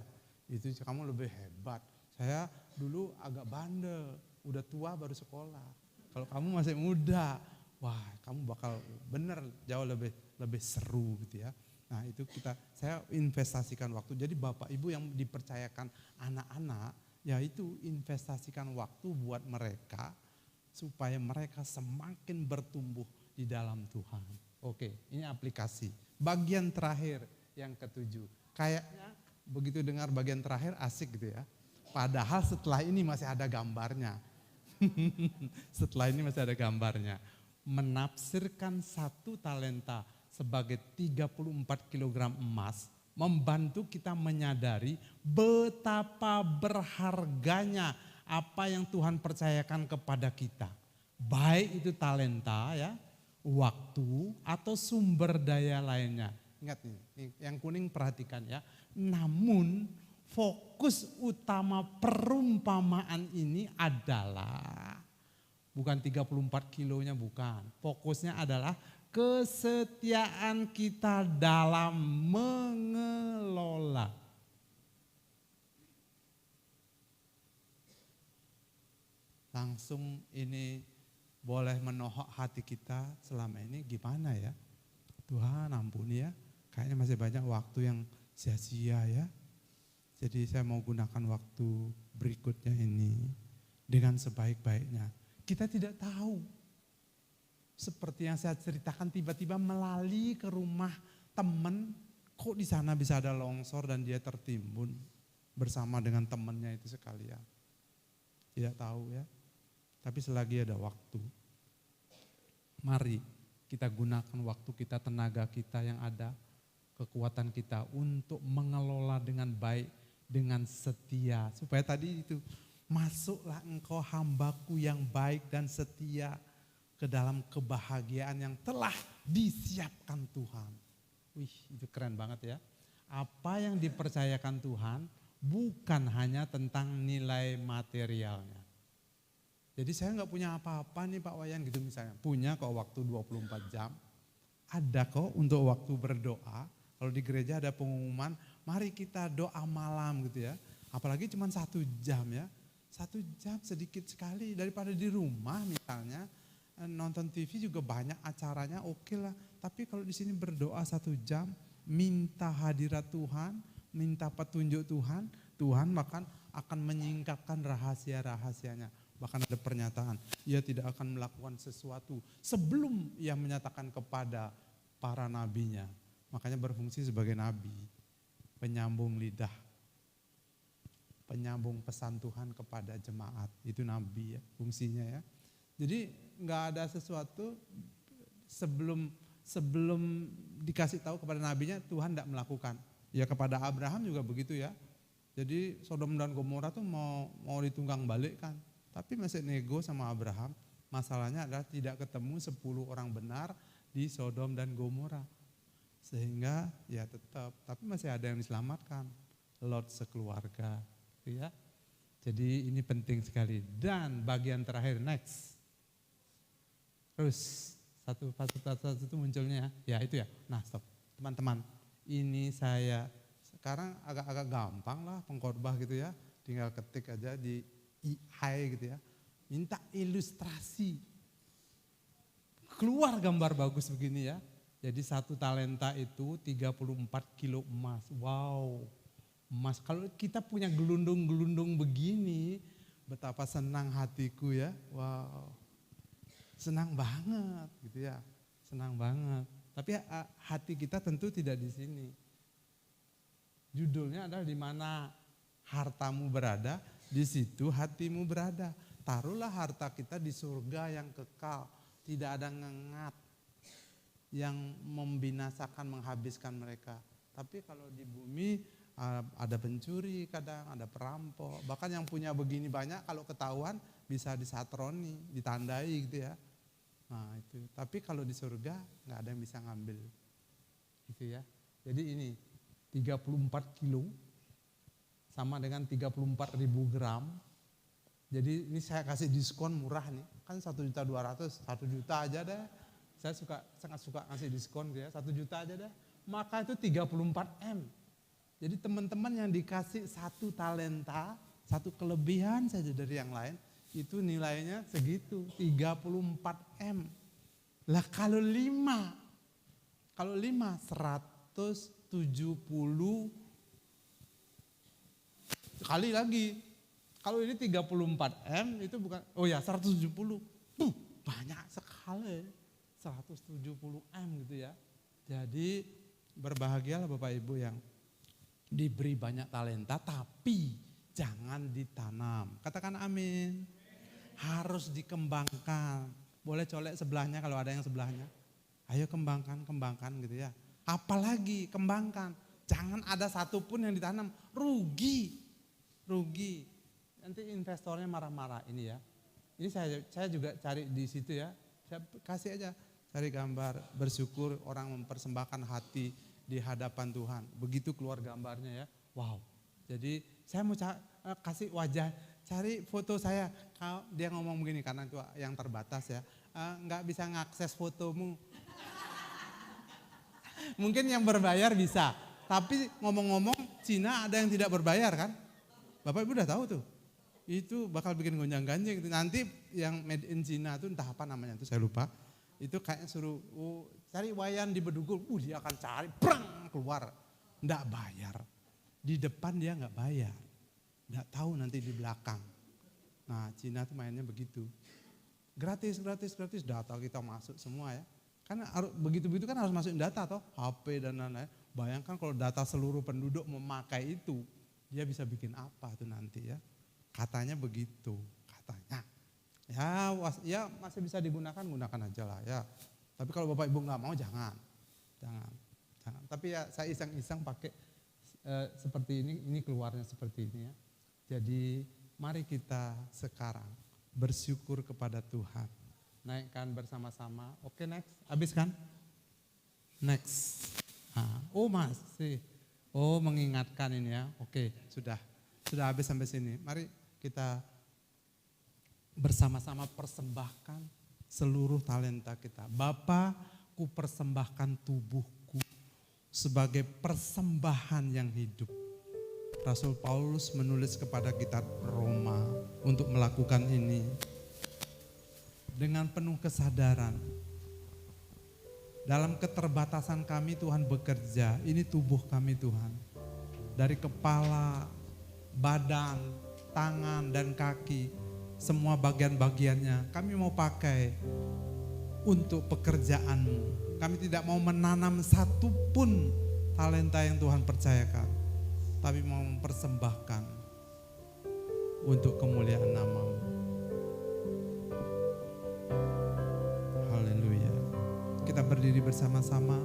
itu kamu lebih hebat. Saya dulu agak bandel, udah tua baru sekolah. Kalau kamu masih muda, wah kamu bakal bener jauh lebih seru gitu ya. Nah itu saya investasikan waktu. Jadi Bapak Ibu yang dipercayakan anak-anak, yaitu investasikan waktu buat mereka supaya mereka semakin bertumbuh di dalam Tuhan. Oke, ini aplikasi. Bagian terakhir yang ketujuh. Kayaknya begitu dengar bagian terakhir asik gitu ya. Padahal setelah ini masih ada gambarnya. Setelah ini masih ada gambarnya. Menafsirkan 1 talenta sebagai 34 kg emas membantu kita menyadari betapa berharganya apa yang Tuhan percayakan kepada kita. Baik itu talenta ya, waktu atau sumber daya lainnya. Ingat nih, yang kuning perhatikan ya. Namun fokus utama perumpamaan ini adalah bukan 34 kilonya, bukan. Fokusnya adalah kesetiaan kita dalam mengelola. Langsung ini boleh menohok hati kita selama ini gimana ya. Tuhan ampuni ya, kayaknya masih banyak waktu yang sia-sia ya. Jadi saya mau gunakan waktu berikutnya ini dengan sebaik-baiknya. Kita tidak tahu. Seperti yang saya ceritakan, tiba-tiba melalui ke rumah teman, kok di sana bisa ada longsor dan dia tertimbun bersama dengan temannya itu sekalian. Tidak tahu ya. Tapi selagi ada waktu, mari kita gunakan waktu kita, tenaga kita yang ada, kekuatan kita untuk mengelola dengan baik, dengan setia. Supaya tadi itu, masuklah engkau hambaku yang baik dan setia ke dalam kebahagiaan yang telah disiapkan Tuhan. Wih, itu keren banget ya. Apa yang dipercayakan Tuhan bukan hanya tentang nilai materialnya. Jadi saya nggak punya apa-apa nih Pak Wayan gitu misalnya. Punya kok waktu 24 jam. Ada kok untuk waktu berdoa. Kalau di gereja ada pengumuman, mari kita doa malam gitu ya. Apalagi cuma 1 jam ya. 1 jam sedikit sekali daripada di rumah misalnya. Nonton TV juga banyak acaranya, oke lah. Tapi kalau di sini berdoa 1 jam, minta hadirat Tuhan, minta petunjuk Tuhan, Tuhan bahkan akan menyingkapkan rahasia-rahasianya. Bahkan ada pernyataan, ia tidak akan melakukan sesuatu sebelum ia menyatakan kepada para nabinya. Makanya berfungsi sebagai nabi, penyambung lidah, penyambung pesan Tuhan kepada jemaat. Itu nabi ya, fungsinya ya. Jadi nggak ada sesuatu sebelum dikasih tahu kepada nabinya Tuhan tidak melakukan. Ya kepada Abraham juga begitu ya. Jadi Sodom dan Gomora tuh mau ditunggang balikkan. Tapi masih nego sama Abraham. Masalahnya adalah tidak ketemu 10 orang benar di Sodom dan Gomora. Sehingga ya tetap, tapi masih ada yang diselamatkan. Lot sekeluarga. Ya. Jadi ini penting sekali. Dan bagian terakhir, next. Terus satu itu munculnya ya itu ya. Nah stop teman-teman, ini saya sekarang agak gampang lah pengkhotbah gitu ya. Tinggal ketik aja di AI gitu ya, minta ilustrasi, keluar gambar bagus begini ya. Jadi 1 talenta itu 34 kilo emas, wow emas. Kalau kita punya gelundung-gelundung begini, betapa senang hatiku ya, wow senang banget gitu ya, senang banget. Tapi hati kita tentu tidak di sini. Judulnya adalah di mana hartamu berada, di situ hatimu berada. Taruhlah harta kita di surga yang kekal. tidak ada ngengat yang membinasakan, menghabiskan mereka. Tapi kalau di bumi ada pencuri kadang, ada perampok. Bahkan yang punya begini banyak kalau ketahuan bisa disatroni, ditandai gitu ya. Nah itu. Tapi kalau di surga nggak ada yang bisa ngambil. Gitu ya. Jadi ini 34 kilo sama dengan 34.000 gram. Jadi ini saya kasih diskon murah nih. Kan 1.200.000, 1 juta aja deh. Saya sangat suka ngasih diskon gitu ya, 1 juta aja deh. Maka itu 34M. Jadi teman-teman yang dikasih 1 talenta, 1 kelebihan saja dari yang lain, itu nilainya segitu, 34M. Lah kalau 5, 170 kali lagi. Kalau ini 34M itu bukan, 170. Banyak sekali. 170M gitu ya. Jadi berbahagialah Bapak Ibu yang diberi banyak talenta tapi jangan ditanam. Katakan amin. Harus dikembangkan. Boleh colek sebelahnya kalau ada yang sebelahnya. Ayo kembangkan gitu ya. Apalagi kembangkan. Jangan ada satupun yang ditanam. Rugi. Nanti investornya marah-marah ini ya. Ini saya juga cari di situ ya. Saya kasih aja. Cari gambar, bersyukur orang mempersembahkan hati di hadapan Tuhan. Begitu keluar gambarnya ya, wow. Jadi saya mau kasih wajah, cari foto saya. Dia ngomong begini karena itu yang terbatas ya, nggak bisa ngakses fotomu. Mungkin yang berbayar bisa, tapi ngomong-ngomong Cina ada yang tidak berbayar kan? Bapak Ibu udah tahu tuh, itu bakal bikin gonjang-ganjing. Nanti yang made in Cina itu entah apa namanya itu saya lupa. Itu kayaknya suruh cari wayan di Bedugul, dia akan cari, keluar, enggak bayar. Di depan dia enggak bayar, enggak tahu nanti di belakang. Nah Cina tuh mainnya begitu, gratis, data kita masuk semua ya. Karena begitu-begitu kan harus masukin data toh, HP dan lain-lain. Bayangkan kalau data seluruh penduduk memakai itu, dia bisa bikin apa tuh nanti ya. Katanya begitu, katanya. Ya masih bisa digunakan, gunakan aja lah ya. Tapi kalau Bapak Ibu nggak mau jangan. Tapi ya saya iseng-iseng pakai seperti ini keluarnya seperti ini ya. Jadi mari kita sekarang bersyukur kepada Tuhan. Naikkan bersama-sama. Oke next, habis kan? Next. Masih. Mengingatkan ini ya. Oke, sudah habis sampai sini. Mari kita bersama-sama persembahkan seluruh talenta kita. Bapa, ku persembahkan tubuhku sebagai persembahan yang hidup. Rasul Paulus menulis kepada kita Roma untuk melakukan ini dengan penuh kesadaran. Dalam keterbatasan kami Tuhan bekerja, ini tubuh kami Tuhan. Dari kepala, badan, tangan dan kaki. Semua bagian-bagiannya kami mau pakai untuk pekerjaan-Mu. Kami tidak mau menanam satupun talenta yang Tuhan percayakan. Tapi mau mempersembahkan untuk kemuliaan nama-Mu. Haleluya. Kita berdiri bersama-sama.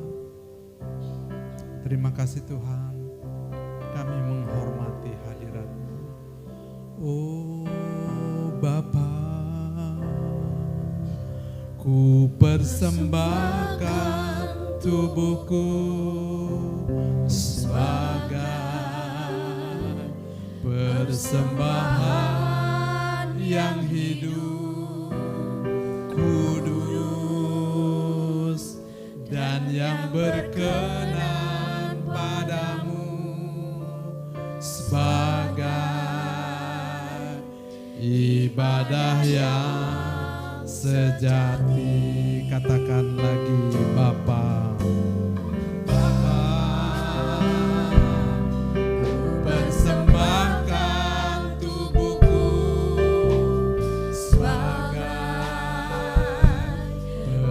Terima kasih Tuhan. Kami menghormati hadirat-Mu. Bapa, ku persembahkan tubuhku sebagai persembahan yang hidup, kudus dan yang berkenan padamu sebagai ibadah yang sejati. Katakan lagi Bapa. Bapa, ku persembahkan tubuhku sebagai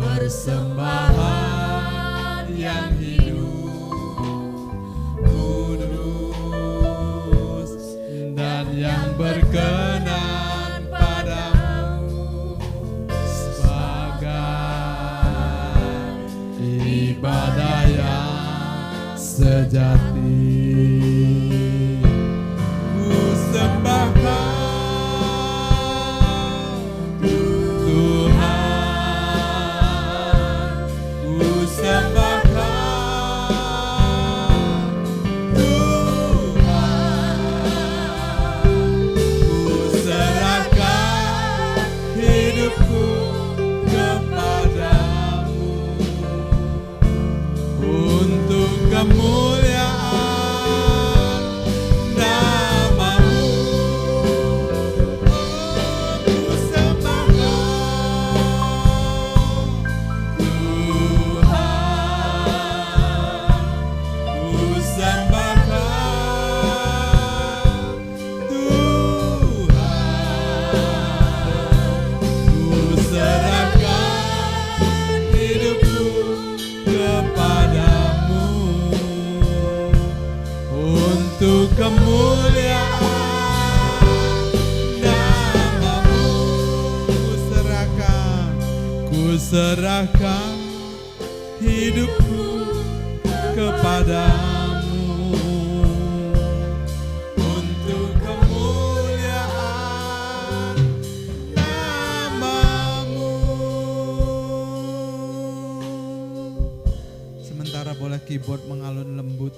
persembahan yang hidup, kudus dan yang berkenan padamu sebagai sejati. Ku sembah Kau Tuhan, ku sembah Kau Tuhan, ku serahkan hidupku kepadamu untuk kemuliaan nama-Mu. Ku sembah Kau Tuhan, ku sembah Kau Tuhan, ku serahkan hidupku kepadamu untuk kemuliaan nama-Mu. Ku serahkan hidupku kepadamu untuk kemuliaan nama-Mu. Sementara bola keyboard mengalun lembut.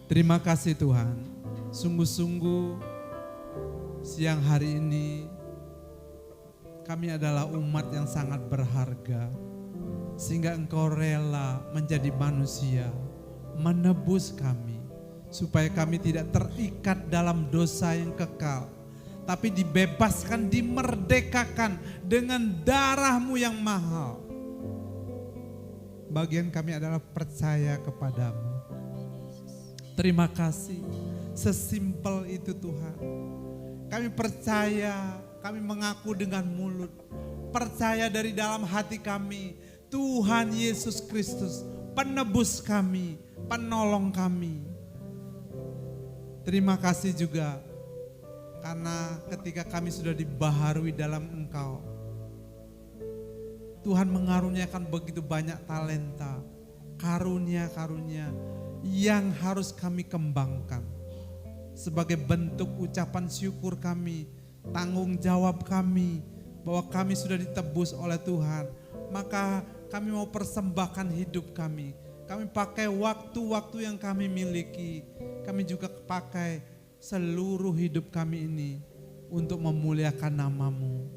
Terima kasih Tuhan, sungguh-sungguh siang hari ini kami adalah umat yang sangat berharga, sehingga Engkau rela menjadi manusia, menebus kami, supaya kami tidak terikat dalam dosa yang kekal, tapi dibebaskan, dimerdekakan dengan darah-Mu yang mahal. Bagian kami adalah percaya kepadamu. Terima kasih, sesimpel itu Tuhan. Kami percaya, kami mengaku dengan mulut, percaya dari dalam hati kami, Tuhan Yesus Kristus, penebus kami, penolong kami. Terima kasih juga, karena ketika kami sudah dibaharui dalam Engkau, Tuhan mengaruniakan begitu banyak talenta, karunia-karunia yang harus kami kembangkan. Sebagai bentuk ucapan syukur kami, tanggung jawab kami, bahwa kami sudah ditebus oleh Tuhan, maka kami mau persembahkan hidup kami. Kami pakai waktu-waktu yang kami miliki, kami juga pakai seluruh hidup kami ini untuk memuliakan nama-Mu.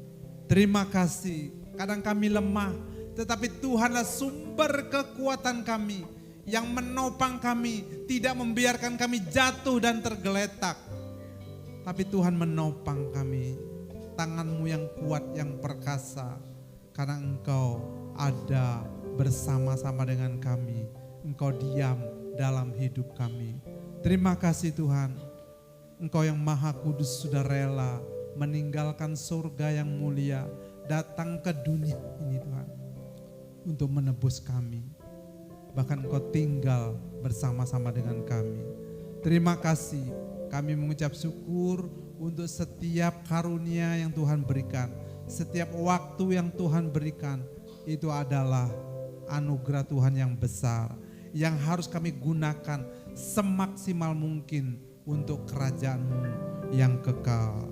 Terima kasih, kadang kami lemah, tetapi Tuhanlah sumber kekuatan kami, yang menopang kami, tidak membiarkan kami jatuh dan tergeletak. Tapi Tuhan menopang kami, tangan-Mu yang kuat, yang perkasa, karena Engkau ada bersama-sama dengan kami. Engkau diam dalam hidup kami. Terima kasih Tuhan, Engkau yang Maha Kudus sudah rela meninggalkan surga yang mulia, datang ke dunia ini Tuhan, untuk menebus kami. Bahkan Engkau tinggal bersama-sama dengan kami. Terima kasih, kami mengucap syukur untuk setiap karunia yang Tuhan berikan. Setiap waktu yang Tuhan berikan, itu adalah anugerah Tuhan yang besar, yang harus kami gunakan semaksimal mungkin untuk kerajaan-Mu yang kekal.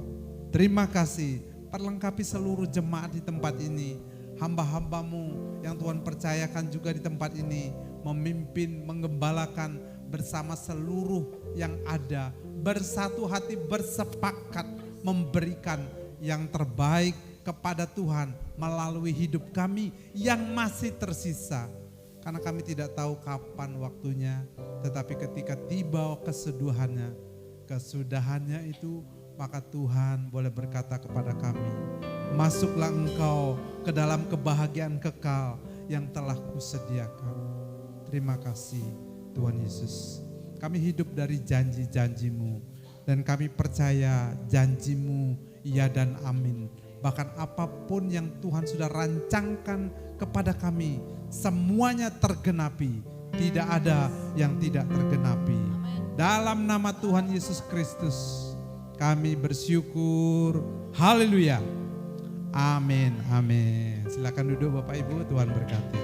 Terima kasih, perlengkapi seluruh jemaat di tempat ini, hamba-hamba-Mu yang Tuhan percayakan juga di tempat ini, memimpin, menggembalakan bersama seluruh yang ada, bersatu hati, bersepakat memberikan yang terbaik kepada Tuhan melalui hidup kami yang masih tersisa. Karena kami tidak tahu kapan waktunya, tetapi ketika tiba kesudahannya itu, maka Tuhan boleh berkata kepada kami, masuklah engkau ke dalam kebahagiaan kekal yang telah kusediakan. Terima kasih Tuhan Yesus. Kami hidup dari janji-janji-Mu, dan kami percaya janji-Mu ya dan amin. Bahkan apapun yang Tuhan sudah rancangkan kepada kami, semuanya tergenapi. Tidak ada yang tidak tergenapi. Dalam nama Tuhan Yesus Kristus kami bersyukur. Haleluya. Amin, amin. Silakan duduk Bapak Ibu, Tuhan berkati.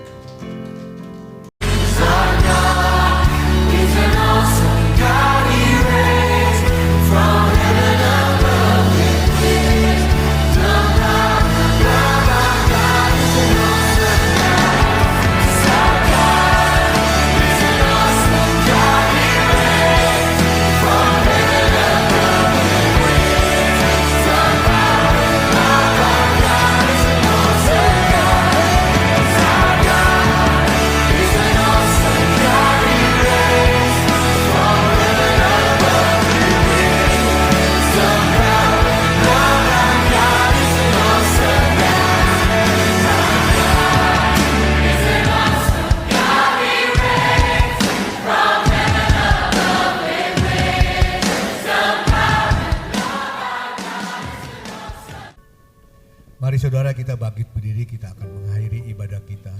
Mari saudara kita bangkit berdiri, kita akan mengakhiri ibadah kita.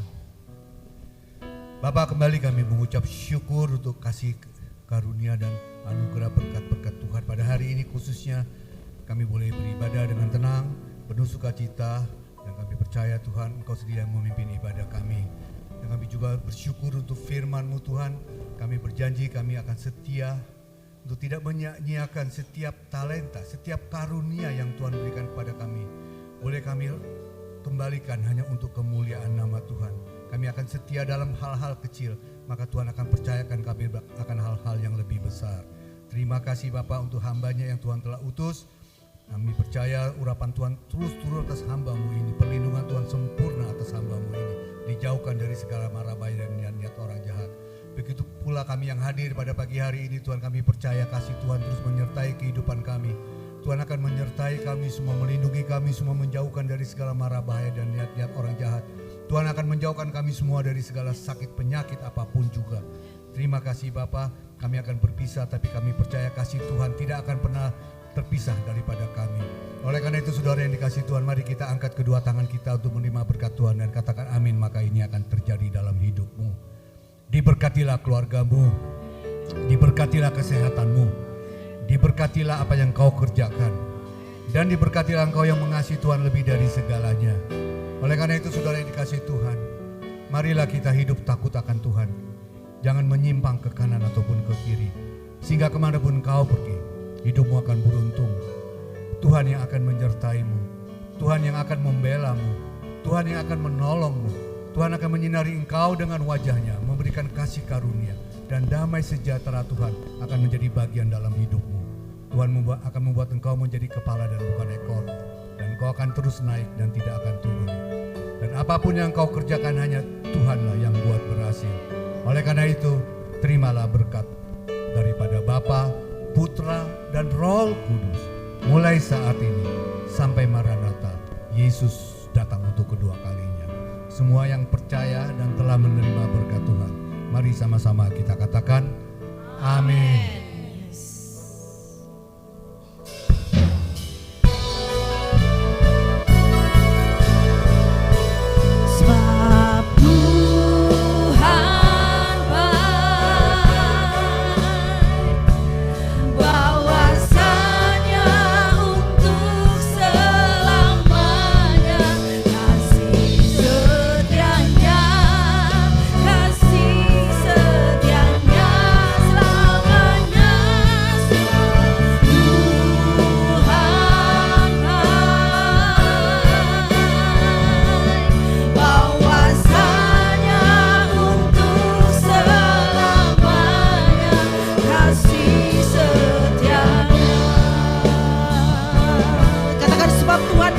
Bapak, kembali kami mengucap syukur untuk kasih karunia dan anugerah berkat-berkat Tuhan. Pada hari ini khususnya kami boleh beribadah dengan tenang, penuh sukacita, dan kami percaya Tuhan Engkau sendiri yang memimpin ibadah kami. Dan kami juga bersyukur untuk firman-Mu Tuhan. Kami berjanji kami akan setia untuk tidak menyia-nyiakan setiap talenta, setiap karunia yang Tuhan berikan kepada kami. Boleh kami kembalikan hanya untuk kemuliaan nama Tuhan. Kami akan setia dalam hal-hal kecil, maka Tuhan akan percayakan kami akan hal-hal yang lebih besar. Terima kasih Bapak untuk hamba-Nya yang Tuhan telah utus. Kami percaya urapan Tuhan terus turun atas hamba-Mu ini. Perlindungan Tuhan sempurna atas hamba-Mu ini. Dijauhkan dari segala mara bahaya dan niat-niat orang jahat. Begitu pula kami yang hadir pada pagi hari ini, Tuhan, kami percaya kasih Tuhan terus menyertai kehidupan kami. Tuhan akan menyertai kami semua, melindungi kami semua, menjauhkan dari segala mara bahaya dan niat-niat orang jahat. Tuhan akan menjauhkan kami semua dari segala sakit penyakit apapun juga. Terima kasih Bapa, kami akan berpisah tapi kami percaya kasih Tuhan tidak akan pernah terpisah daripada kami. Oleh karena itu saudara yang dikasihi Tuhan, mari kita angkat kedua tangan kita untuk menerima berkat Tuhan dan katakan amin, maka ini akan terjadi dalam hidupmu. Diberkatilah keluargamu, diberkatilah kesehatanmu, diberkatilah apa yang kau kerjakan, dan diberkatilah engkau yang mengasihi Tuhan lebih dari segalanya. Oleh karena itu saudara yang dikasihi Tuhan, marilah kita hidup takut akan Tuhan. Jangan menyimpang ke kanan ataupun ke kiri, sehingga kemanapun kau pergi, hidupmu akan beruntung. Tuhan yang akan menyertaimu, Tuhan yang akan membelamu, Tuhan yang akan menolongmu. Tuhan akan menyinari engkau dengan wajahnya, memberikan kasih karunia, dan damai sejahtera Tuhan akan menjadi bagian dalam hidupmu. Tuhan akan membuat engkau menjadi kepala dan bukan ekor, dan engkau akan terus naik dan tidak akan turun. Dan apapun yang engkau kerjakan hanya Tuhanlah yang buat berhasil. Oleh karena itu, terimalah berkat daripada Bapa, Putra, dan Roh Kudus mulai saat ini sampai Maranatha, Yesus datang untuk kedua kalinya. Semua yang percaya dan telah menerima berkat Tuhan, mari sama-sama kita katakan amin. Sebab Tuhan baik, bahwasanya untuk selamanya kasih setianya selamanya. Tuhan baik, bahwasanya untuk selamanya kasih setianya. Katakan sebab Tuhan